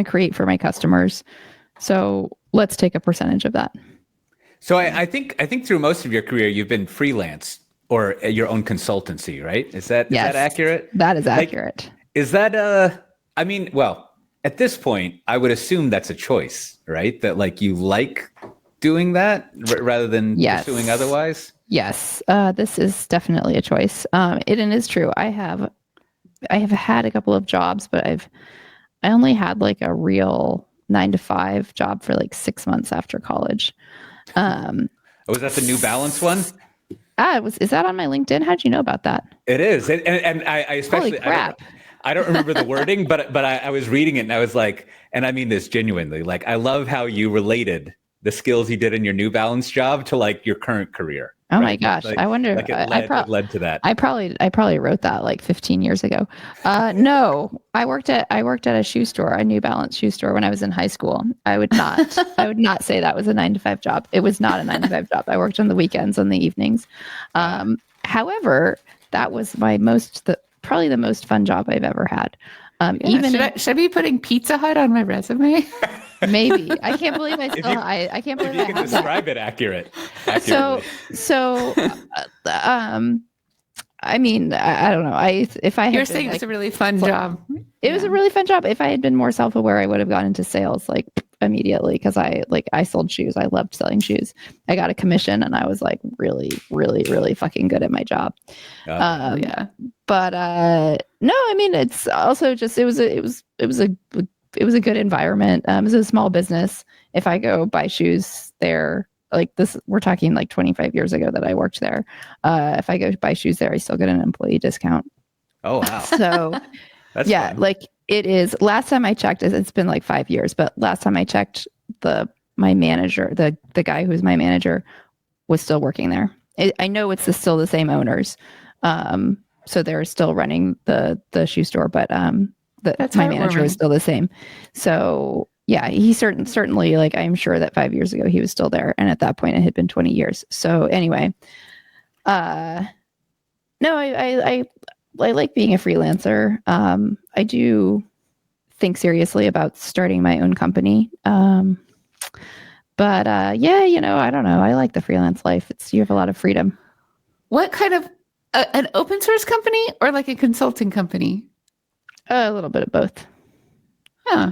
create for my customers? So let's take a percentage of that. So I think through most of your career you've been freelance or your own consultancy, right? Is that accurate? That is accurate. Like, is that I mean, well, at this point, I would assume that's a choice, right? That like you like doing that rather than pursuing otherwise? Yes, this is definitely a choice. It is true. I have had a couple of jobs, but I only had like a real 9-to-5 job for like 6 months after college. Was that the New Balance one? Is that on my LinkedIn? How'd you know about that? It is, and I especially Holy crap. I don't remember the wording, but I was reading it and I was like, and I mean this genuinely, like I love how you related the skills you did in your New Balance job to like your current career. Oh my gosh. Like, I wonder like it led to that. I probably wrote that like 15 years ago. No, I worked at a shoe store, a New Balance shoe store when I was in high school. I would not say that was a 9-to-5 job. It was not a 9-to-5 job. I worked on the weekends and the evenings. However, that was probably the most fun job I've ever had. Should I be putting Pizza Hut on my resume? Maybe. I can't believe I still. I can't believe if you can describe it accurately. So, I mean, I don't know. If I had You're saying it's a really fun job. It was a really fun job. If I had been more self-aware, I would have gone into sales like immediately, because I sold shoes. I loved selling shoes. I got a commission, and I was like really, really, really fucking good at my job. But no, I mean, it's also just it was a good environment. It was a small business. If I go buy shoes there, like this, we're talking like 25 years ago that I worked there. If I go buy shoes there, I still get an employee discount. Oh, wow. So that's fun. like it is. Last time I checked, it's been like 5 years, but last time I checked, my manager, the guy who's my manager, was still working there. I know it's still the same owners. So they're still running the shoe store, but my manager is still the same. So yeah, he certainly, like, I'm sure that 5 years ago he was still there, and at that point it had been 20 years. So anyway, no, I like being a freelancer. I do think seriously about starting my own company. But yeah, I don't know. I like the freelance life. You have a lot of freedom. What kind of an open source company or like a consulting company? A little bit of both. Huh.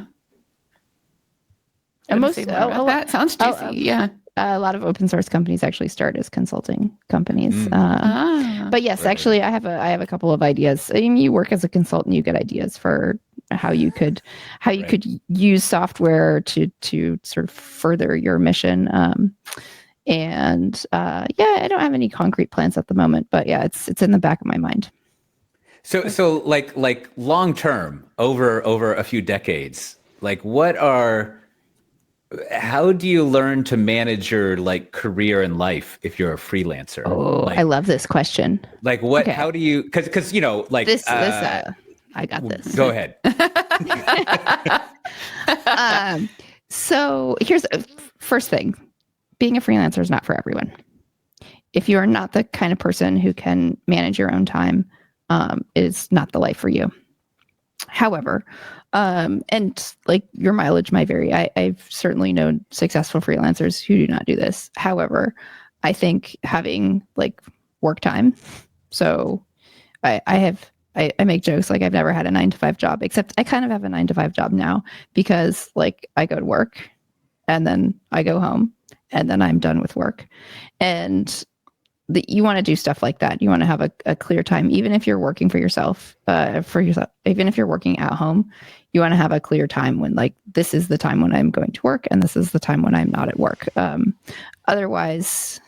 And that sounds juicy. Yeah. A lot of open source companies actually start as consulting companies. But yes, actually, I have a couple of ideas. I mean, you work as a consultant, you get ideas for how you could use software to sort of further your mission. I don't have any concrete plans at the moment, but yeah, it's in the back of my mind. So like long term, over a few decades, like how do you learn to manage your like career and life if you're a freelancer? Oh, I love this question. Like what? Okay. How do you? Because like this. I got this. Go ahead. So here's first thing: being a freelancer is not for everyone. If you are not the kind of person who can manage your own time, it's not the life for you. However, and like your mileage might vary. I've certainly known successful freelancers who do not do this. However, I think having like work time. So I make jokes like I've never had a 9-to-5 job, except I kind of have a 9-to-5 job now because like I go to work and then I go home and then I'm done with work. And you want to do stuff like that. You want to have a clear time, even if you're working for yourself, even if you're working at home, you want to have a clear time when like, this is the time when I'm going to work and this is the time when I'm not at work. Otherwise,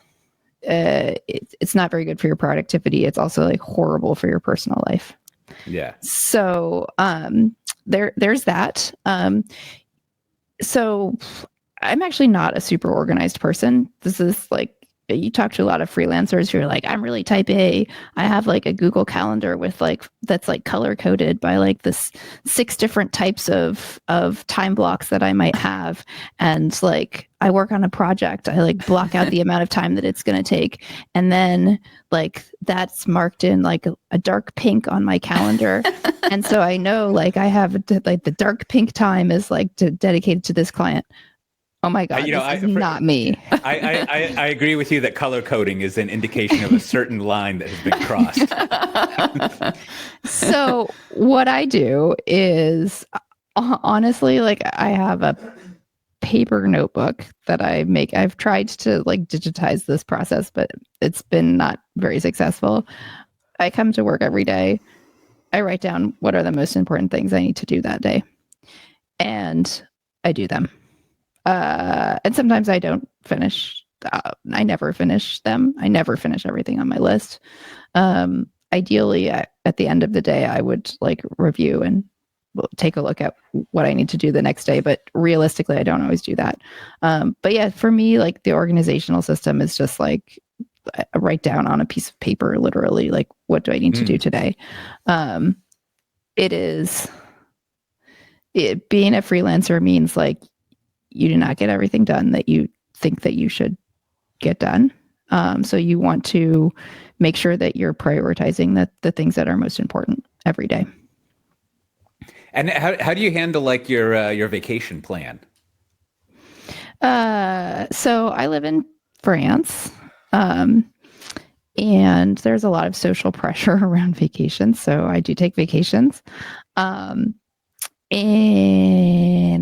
it's not very good for your productivity. It's also like horrible for your personal life. Yeah. So there's that. So I'm actually not a super organized person. This is like, you talk to a lot of freelancers who are like, I'm really type A. I have like a Google Calendar with like, that's like color coded by like this 6 different types of time blocks that I might have. And like, I work on a project, I like block out the amount of time that it's going to take. And then like, that's marked in like a dark pink on my calendar. And so I know like I have like the dark pink time is like dedicated to this client. Oh my God, this is not me. I agree with you that color coding is an indication of a certain line that has been crossed. So what I do is, honestly, like I have a paper notebook that I make. I've tried to like digitize this process, but it's been not very successful. I come to work every day. I write down what are the most important things I need to do that day. And I do them. And sometimes I don't finish. I never finish them. I never finish everything on my list. Ideally, at the end of the day, I would like review and take a look at what I need to do the next day. But realistically, I don't always do that. But yeah, for me, like the organizational system is just like I write down on a piece of paper, literally, like what do I need to do today? Being a freelancer means like you do not get everything done that you think that you should get done. So you want to make sure that you're prioritizing the things that are most important every day. And how do you handle like your vacation plan? So I live in France, and there's a lot of social pressure around vacations. So I do take vacations. And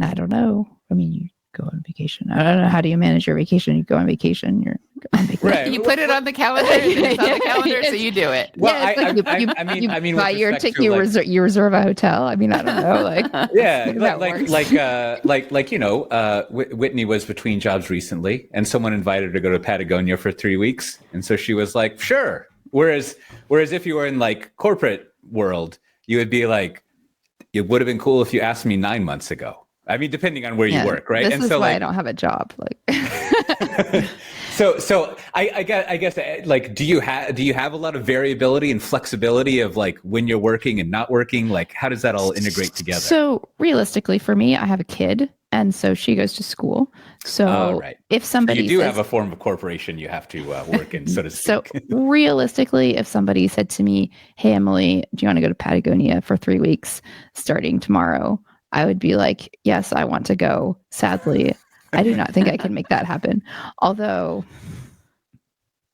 I don't know. I mean, you go on vacation. I don't know. How do you manage your vacation? You go on vacation. You're on vacation. Right. You put it on the calendar. It's on the calendar, so you do it. Well, yeah, I mean, buy your ticket. You reserve a hotel. I mean, I don't know. Like, yeah, like you know, Whitney was between jobs recently, and someone invited her to go to Patagonia for 3 weeks, and so she was like, sure. Whereas if you were in like corporate world, you would be like, it would have been cool if you asked me 9 months ago. I mean, depending on where you work, right? This is why I don't have a job. Like, so I guess like, do you have a lot of variability and flexibility of like when you're working and not working? Like, how does that all integrate together? So realistically, for me, I have a kid, and so she goes to school. So if somebody you do have a form of corporation you have to work in, so to speak. So realistically, if somebody said to me, "Hey, Emily, do you want to go to Patagonia for 3 weeks starting tomorrow?" I would be like, yes, I want to go. Sadly, I do not think I can make that happen. Although,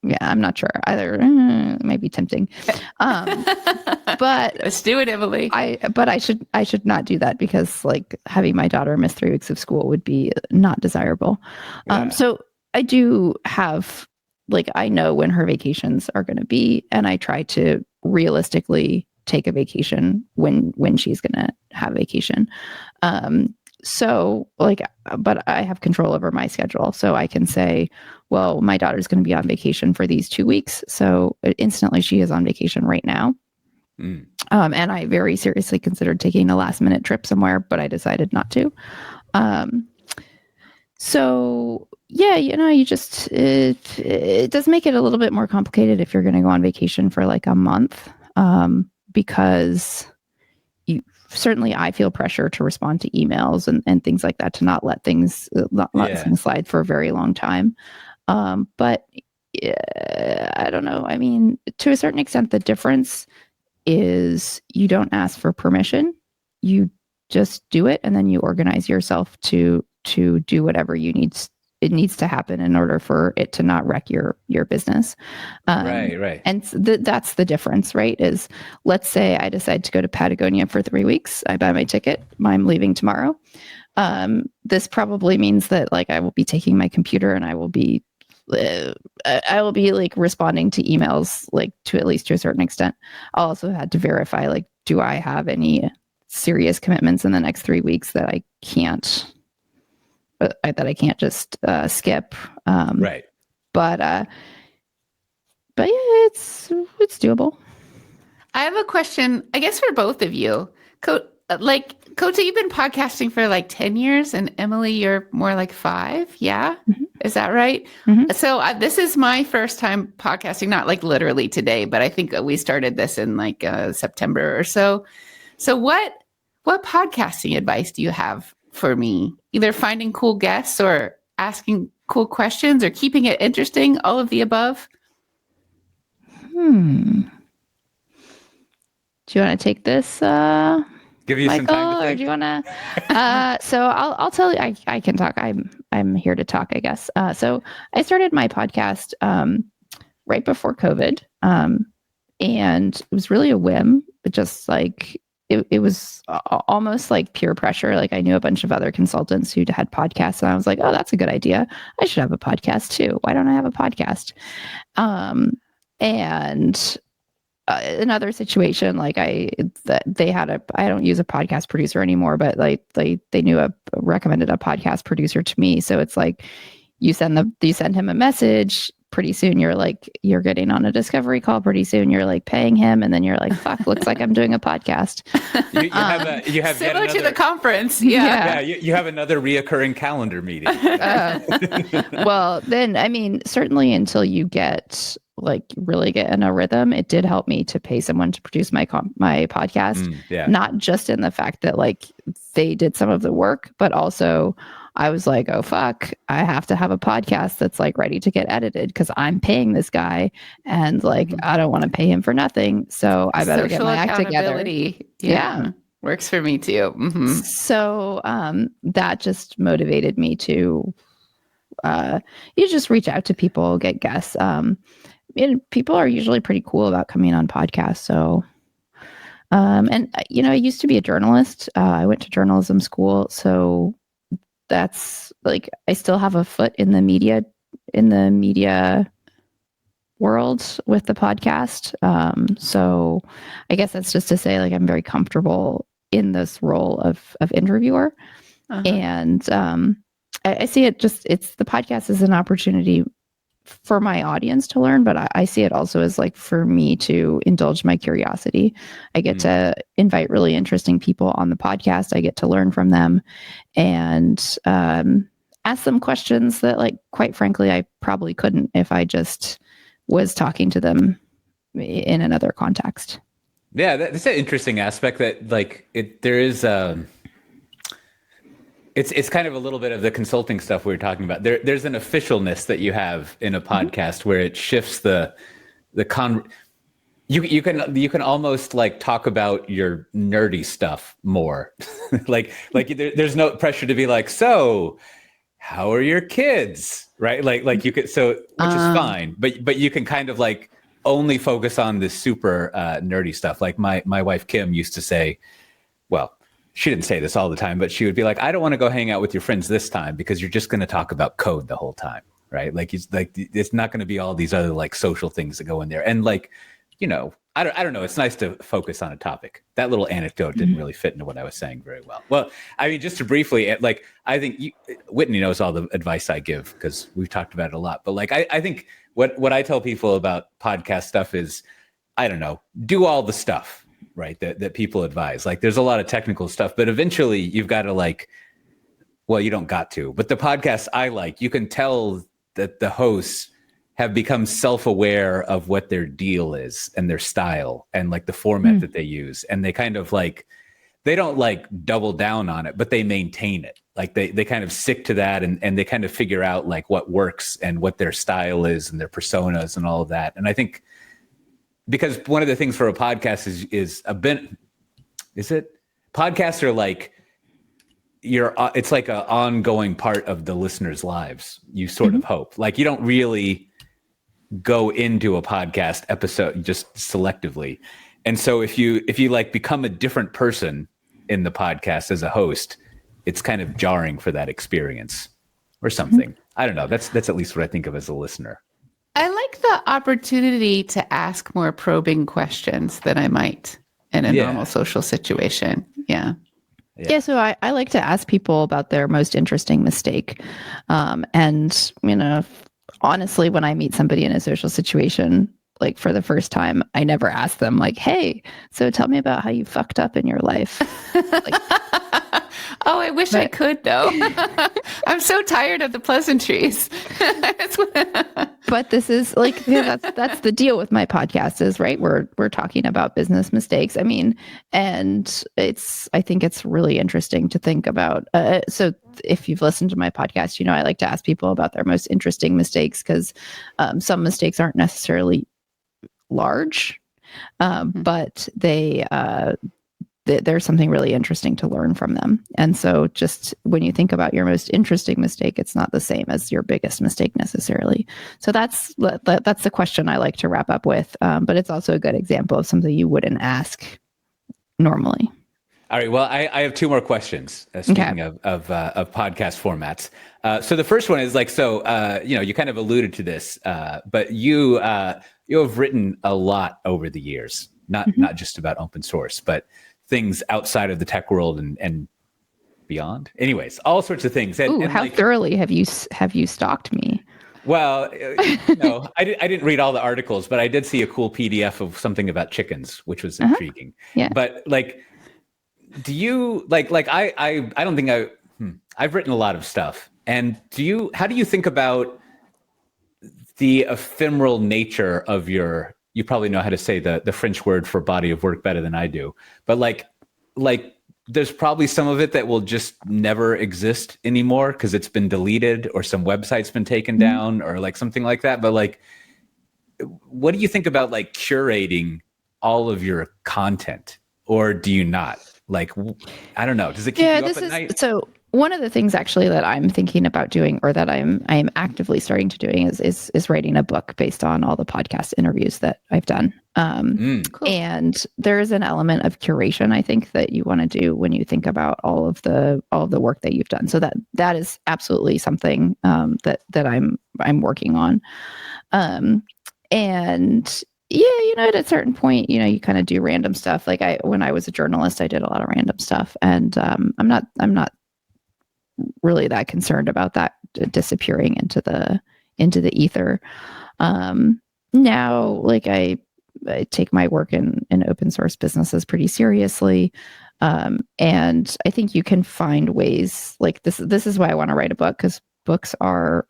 yeah, I'm not sure either. It might be tempting. But let's do it, Emily. I should not do that because like having my daughter miss 3 weeks of school would be not desirable. Yeah. So I do have like, I know when her vacations are going to be, and I try to realistically take a vacation when she's going to have vacation. So like, but I have control over my schedule. So I can say, well, my daughter's going to be on vacation for these 2 weeks. So instantly she is on vacation right now. And I very seriously considered taking a last minute trip somewhere, but I decided not to. So yeah, you know, you just, it does make it a little bit more complicated if you're going to go on vacation for like a month. Because certainly I feel pressure to respond to emails and things like that, to not let things slide for a very long time. But I don't know. I mean, to a certain extent, the difference is you don't ask for permission. You just do it, and then you organize yourself to do whatever it needs to happen in order for it to not wreck your business. Right. And that's the difference, right? Is let's say I decide to go to Patagonia for 3 weeks. I buy my ticket. I'm leaving tomorrow. This probably means that like I will be taking my computer and I will be like responding to emails, like to at least to a certain extent. I'll also had to verify, like, do I have any serious commitments in the next 3 weeks that I can't just skip. Right. But but yeah, it's doable. I have a question, I guess, for both of you. Coté, you've been podcasting for like 10 years, and Emily, you're more like 5. Yeah. Mm-hmm. Is that right? Mm-hmm. So this is my first time podcasting, not like literally today, but I think we started this in like September or so. So what podcasting advice do you have for me? Either finding cool guests or asking cool questions or keeping it interesting, all of the above? Do you want to take this, Give you Michael, some time to or think. do you want to? So I'll tell you. I can talk. I'm here to talk, I guess. So I started my podcast right before COVID, and it was really a whim. But just like it was almost like peer pressure. Like I knew a bunch of other consultants who had podcasts, and I was like, oh, that's a good idea. I should have a podcast too. Why don't I have a podcast? And another situation, like they had I don't use a podcast producer anymore, but like they recommended a podcast producer to me. So it's like you send him a message. Pretty soon you're getting on a discovery call. Pretty soon you're like paying him, and then you're like, fuck, looks like I'm doing a podcast. You have Similar yet to another, the conference. Yeah. you have another reoccurring calendar meeting. Well, then, I mean, certainly until you really get in a rhythm, it did help me to pay someone to produce my podcast. Not just in the fact that like they did some of the work, but also I was like, oh fuck, I have to have a podcast that's like ready to get edited because I'm paying this guy, and like I don't want to pay him for nothing, so I better get my act together. Yeah. Works for me too. Mm-hmm. So that just motivated me to you just reach out to people, get guests. People are usually pretty cool about coming on podcasts. So, and I used to be a journalist. I went to journalism school, so that's like I still have a foot in the media world with the podcast. So I guess that's just to say, like, I'm very comfortable in this role of interviewer. And I see it it's the podcast as an opportunity for my audience to learn, but I see it also as like for me to indulge my curiosity. I get to invite really interesting people on the podcast. I get to learn from them and ask them questions that, like, quite frankly, I probably couldn't if I just was talking to them in another context. Yeah, that's an interesting aspect that like there is it's kind of a little bit of the consulting stuff we were talking about. There's an officialness that you have in a podcast where it shifts you can almost like talk about your nerdy stuff more. like there's no pressure to be like, so how are your kids? Right? Like you could, so, which is fine, but you can kind of like only focus on the super nerdy stuff. Like my wife, Kim, used to say, well, she didn't say this all the time, but she would be like, I don't want to go hang out with your friends this time because you're just going to talk about code the whole time. Right. Like it's not going to be all these other like social things that go in there. And like, I don't know. It's nice to focus on a topic. That little anecdote didn't really fit into what I was saying very well. Well, I mean, just to briefly, like, I think Whitney knows all the advice I give because we've talked about it a lot. But like, I think what I tell people about podcast stuff is, I don't know, do all the stuff. Right. That people advise. Like there's a lot of technical stuff, but eventually you've got to like, well, you don't got to, but the podcasts I like, you can tell that the hosts have become self-aware of what their deal is and their style and like the format that they use. And they kind of like, they don't like double down on it, but they maintain it. Like they kind of stick to that and they kind of figure out like what works and what their style is and their personas and all of that. And I think, because one of the things for a podcast is podcasts are like it's like an ongoing part of the listeners' lives. You sort of hope, like you don't really go into a podcast episode just selectively. And so if you like become a different person in the podcast as a host, it's kind of jarring for that experience or something. I don't know. That's at least what I think of as a listener. I like the opportunity to ask more probing questions than I might in a normal social situation. Yeah. So I like to ask people about their most interesting mistake. And, honestly, when I meet somebody in a social situation, like for the first time, I never asked them like, hey, so tell me about how you fucked up in your life. Like, oh, I wish I could though. I'm so tired of the pleasantries. but this is like, that's the deal with my podcast is, right, we're talking about business mistakes. I mean, and I think it's really interesting to think about. So if you've listened to my podcast, I like to ask people about their most interesting mistakes, because some mistakes aren't necessarily large, but there's something really interesting to learn from them. And so just when you think about your most interesting mistake, it's not the same as your biggest mistake necessarily. So that's the question I like to wrap up with. But it's also a good example of something you wouldn't ask normally. All right. Well, I have two more questions. Speaking of podcast formats. So the first one is like, you kind of alluded to this, but you have written a lot over the years, not just about open source, but things outside of the tech world and beyond. Anyways, all sorts of things. And how thoroughly have you stalked me? Well, I didn't read all the articles, but I did see a cool PDF of something about chickens, which was intriguing. Yeah. But like, do you I don't think I've written a lot of stuff. And how do you think about the ephemeral nature of you probably know how to say the French word for body of work better than I do, but like there's probably some of it that will just never exist anymore because it's been deleted or some website's been taken down or like something like that. But like, what do you think about like curating all of your content, or do you not? Like, I don't know. Does it keep you up at night? So one of the things actually that I'm thinking about doing, or that I am actively starting to doing, is writing a book based on all the podcast interviews that I've done. Cool. And there is an element of curation, I think, that you want to do when you think about all of the work that you've done. So that is absolutely something that I'm working on. And yeah, at a certain point, you kind of do random stuff. Like when I was a journalist, I did a lot of random stuff, and I'm not really that concerned about that disappearing into the ether. Now, like I take my work in open source businesses pretty seriously. And I think you can find ways like this. This is why I want to write a book, because books are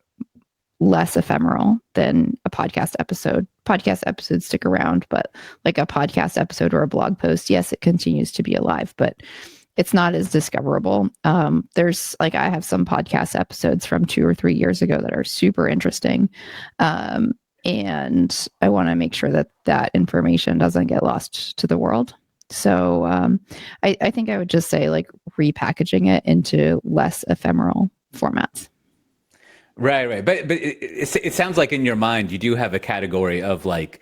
less ephemeral than a podcast episode. Podcast episodes stick around, but like a podcast episode or a blog post, yes, it continues to be alive, but it's not as discoverable. There's like, I have some podcast episodes from 2 or 3 years ago that are super interesting. And I want to make sure that information doesn't get lost to the world. So I think I would just say like repackaging it into less ephemeral formats. Right. But it sounds like in your mind, you do have a category of like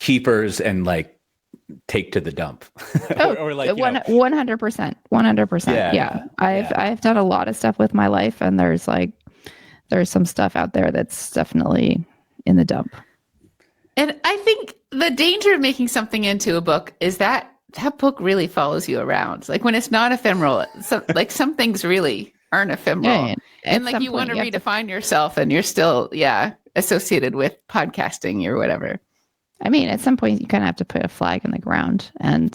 keepers and like take to the dump. or like 100%. Yeah. I've done a lot of stuff with my life, and there's some stuff out there that's definitely in the dump. And I think the danger of making something into a book is that book really follows you around. Like when it's not ephemeral, like some things really aren't ephemeral. Yeah. And like you want to redefine yourself, and you're still, associated with podcasting or whatever. I mean, at some point you kind of have to put a flag in the ground and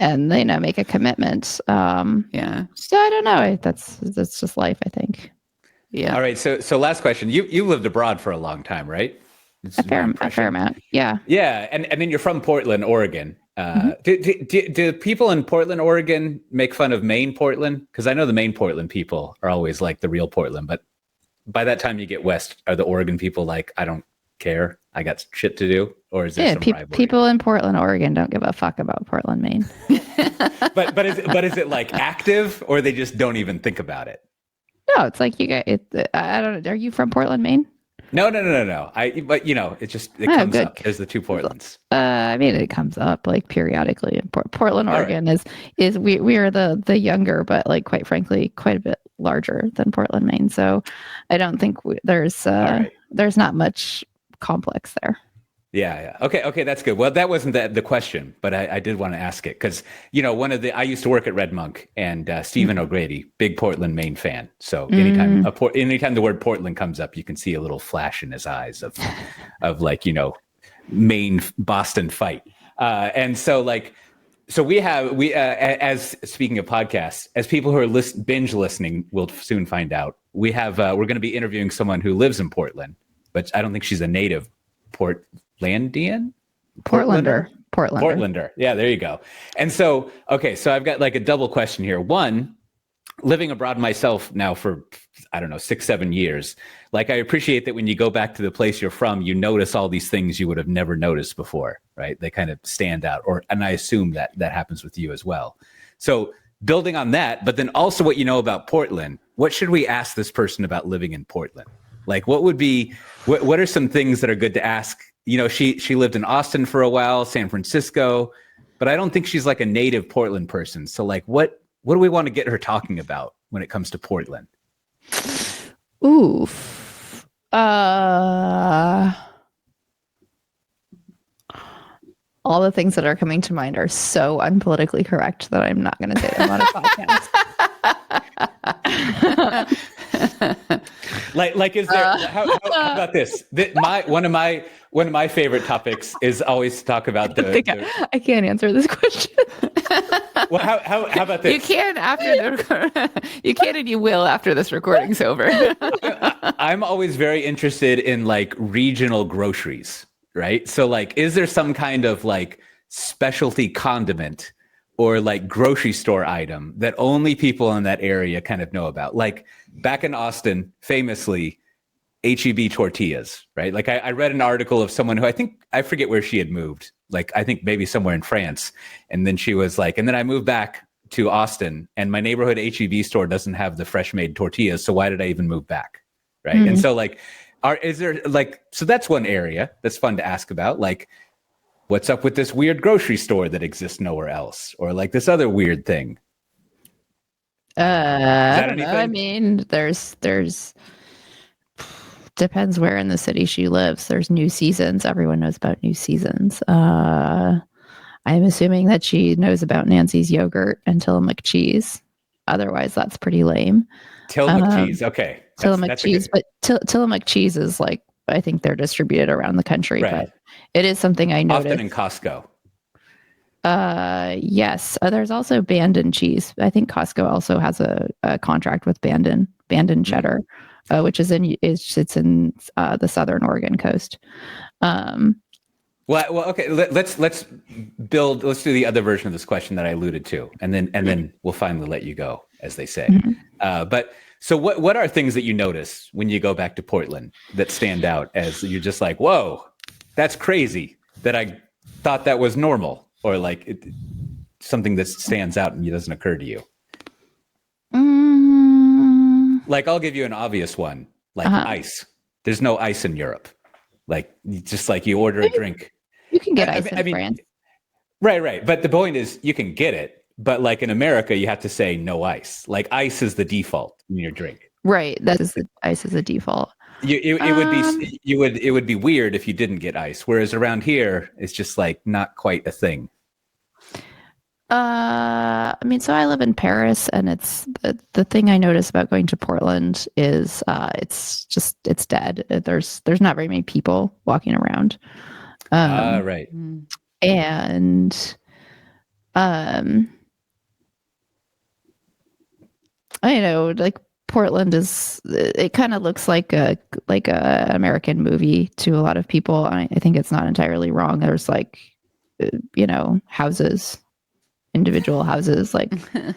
and make a commitment. So I don't know. That's just life, I think. Yeah. All right. So last question. You lived abroad for a long time, right? A fair amount. Yeah. Yeah. And then you're from Portland, Oregon. Do people in Portland, Oregon make fun of Maine Portland? Because I know the Maine Portland people are always like the real Portland, but by that time you get west, are the Oregon people like, I don't care, I got shit to do? Or is there some rivalry? People in Portland, Oregon don't give a fuck about Portland, Maine. but is it like active, or they just don't even think about it? No, it's like you guys. I don't know. Are you from Portland, Maine? No. But it comes up. There's the two Portlands. I mean, it comes up like periodically. Portland, Oregon is we are the younger, but like quite frankly, quite a bit larger than Portland, Maine. So I don't think there's not much complex there. Yeah. Okay, that's good. Well, that wasn't the question, but I did want to ask it because, I used to work at Red Monk, and Stephen O'Grady, big Portland, Maine fan. So anytime the word Portland comes up, you can see a little flash in his eyes of like, Maine Boston fight. And so like, so as speaking of podcasts, as people who are binge listening will soon find out, we're going to be interviewing someone who lives in Portland, but I don't think she's a native Portlandian? Portlander. Yeah, there you go. And so, okay, so I've got like a double question here. One, living abroad myself now for, I don't know, 6-7 years, like I appreciate that when you go back to the place you're from, you notice all these things you would have never noticed before, right? They kind of stand out, and I assume that happens with you as well. So building on that, but then also what you know about Portland, what should we ask this person about living in Portland? Like what are some things that are good to ask? She lived in Austin for a while, San Francisco, but I don't think she's like a native Portland person. So like what do we want to get her talking about when it comes to Portland? Oof. All the things that are coming to mind are so unpolitically correct that I'm not going to say them on a podcast. Like, is there? How about this? One of my favorite topics is always to talk about I can't answer this question. Well, how about this? You can you can and you will after this recording's over. I'm always very interested in like regional groceries, right? So like, is there some kind of like specialty condiment or like grocery store item that only people in that area kind of know about? Like back in Austin, famously, H-E-B tortillas, right? Like I read an article of someone who I forget where she had moved. Like I think maybe somewhere in France. And then she was like, and then I moved back to Austin and my neighborhood H-E-B store doesn't have the fresh made tortillas. So why did I even move back? Right. Mm-hmm. And so like, so that's one area that's fun to ask about. Like, what's up with this weird grocery store that exists nowhere else? Or like this other weird thing? I don't know. I mean, there's depends where in the city she lives. There's new seasons. Everyone knows about new seasons. I'm assuming that she knows about Nancy's yogurt and Tillamook cheese. Otherwise, that's pretty lame. Tillamook cheese. Okay. Tillamook cheese. But Tillamook cheese is like, I think they're distributed around the country. Right. But it is something I noticed. Often in Costco. Yes. There's also Bandon cheese. I think Costco also has a contract with Bandon cheddar. Which is it's in the southern Oregon coast. Well, okay. Let's do the other version of this question that I alluded to, and then we'll finally let you go, as they say. Mm-hmm. But so, what are things that you notice when you go back to Portland that stand out as you're just like, whoa, that's crazy that I thought that was normal, or like something that stands out and it doesn't occur to you? Like, I'll give you an obvious one, like ice. There's no ice in Europe. Like, just like you order a drink. You can get ice in France. Right. But the point is, you can get it. But like in America, you have to say no ice. Like, ice is the default in your drink. Right. Ice is the default. It would be weird if you didn't get ice. Whereas around here, it's just like not quite a thing. I mean, so I live in Paris, and it's the thing I notice about going to Portland is it's dead. There's not very many people walking around. Right. And I know, like Portland it kind of looks like a American movie to a lot of people. I think it's not entirely wrong. There's like houses. Individual houses like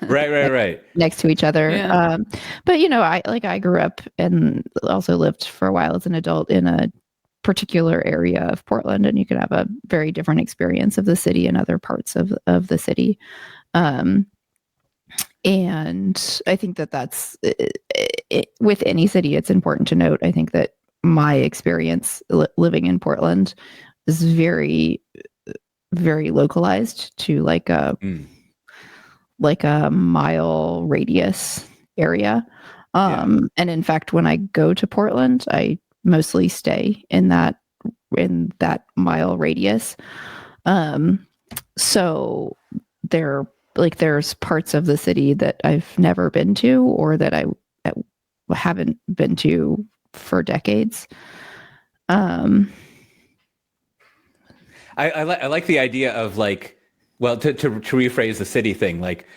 right next to each other. Yeah. But I grew up and also lived for a while as an adult in a particular area of Portland, and you could have a very different experience of the city and other parts of the city. And I think that's with any city, it's important to note. I think that my experience living in Portland is very, very localized to like a mile radius area. And in fact, when I go to Portland, I mostly stay in that in that mile radius. So there's parts of the city that I've never been to, or that I haven't been to for decades. I like the idea of like, well, to rephrase the city thing, like,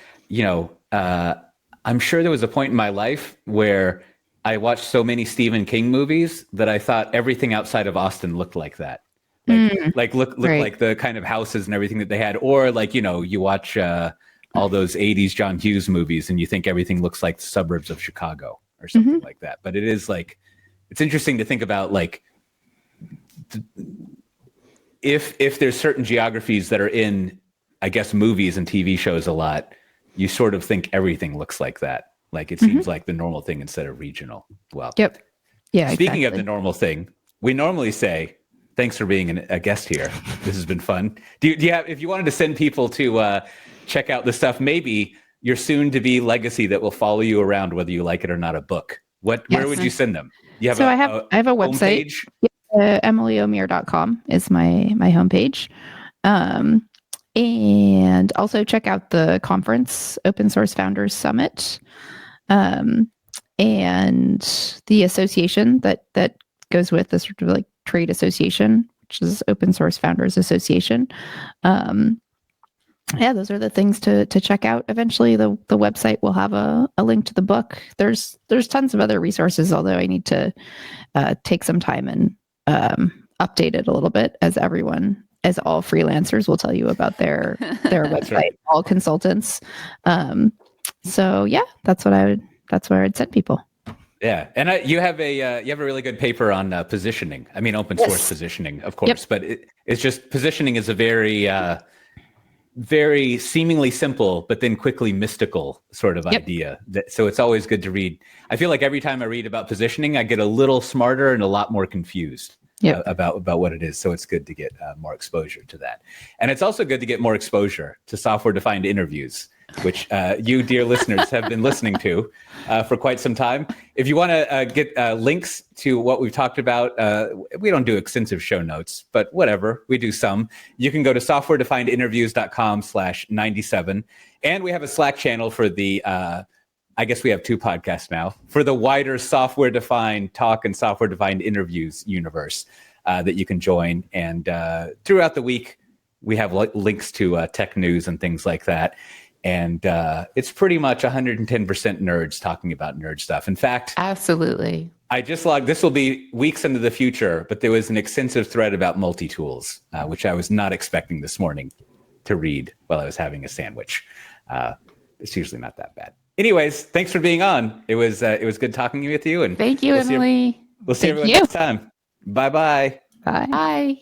I'm sure there was a point in my life where I watched so many Stephen King movies that I thought everything outside of Austin looked like that. Look right. like the kind of houses and everything that they had, or like, you watch all those 80s John Hughes movies and you think everything looks like the suburbs of Chicago or something like that. But it is like, it's interesting to think about, like, if there's certain geographies that are in, I guess, movies and TV shows a lot, you sort of think everything looks like that. Like it seems like the normal thing instead of regional. Well, Yep. Yeah. Speaking exactly. of the normal thing, we normally say, thanks for being a guest here. This has been fun. Do you have, if you wanted to send people to check out the stuff, maybe your soon to be legacy that will follow you around, whether you like it or not, a book, where would you send them? You have I have a website. EmilyOmier.com is my homepage. And also check out the conference, Open Source Founders Summit, and the association that goes with the sort of like trade association, which is Open Source Founders Association. Those are the things to check out. Eventually, the website will have a link to the book. There's tons of other resources, although I need to take some time and update it a little bit, as all freelancers will tell you about their website, right. all consultants. So yeah, that's where I'd send people. Yeah, and you have a really good paper on positioning. I mean, open source positioning, of course, but it's just positioning is a very very seemingly simple, but then quickly mystical sort of idea. So it's always good to read. I feel like every time I read about positioning, I get a little smarter and a lot more confused about what it is. So it's good to get more exposure to that. And it's also good to get more exposure to software-defined interviews, which you, dear listeners, have been listening to for quite some time. If you want to get links to what we've talked about, we don't do extensive show notes, but whatever, we do some. You can go to softwaredefinedinterviews.com/97. And we have a Slack channel for the, I guess we have two podcasts now, for the wider software-defined talk and software-defined interviews universe that you can join. And throughout the week, we have links to tech news and things like that. And it's pretty much 110% nerds talking about nerd stuff. In fact, absolutely. I just logged, this will be weeks into the future, but there was an extensive thread about multi-tools, which I was not expecting this morning to read while I was having a sandwich. It's usually not that bad. Anyways, thanks for being on. It was good talking with you. And thank you, Emily. We'll see everyone next time. Bye-bye. Bye. Bye.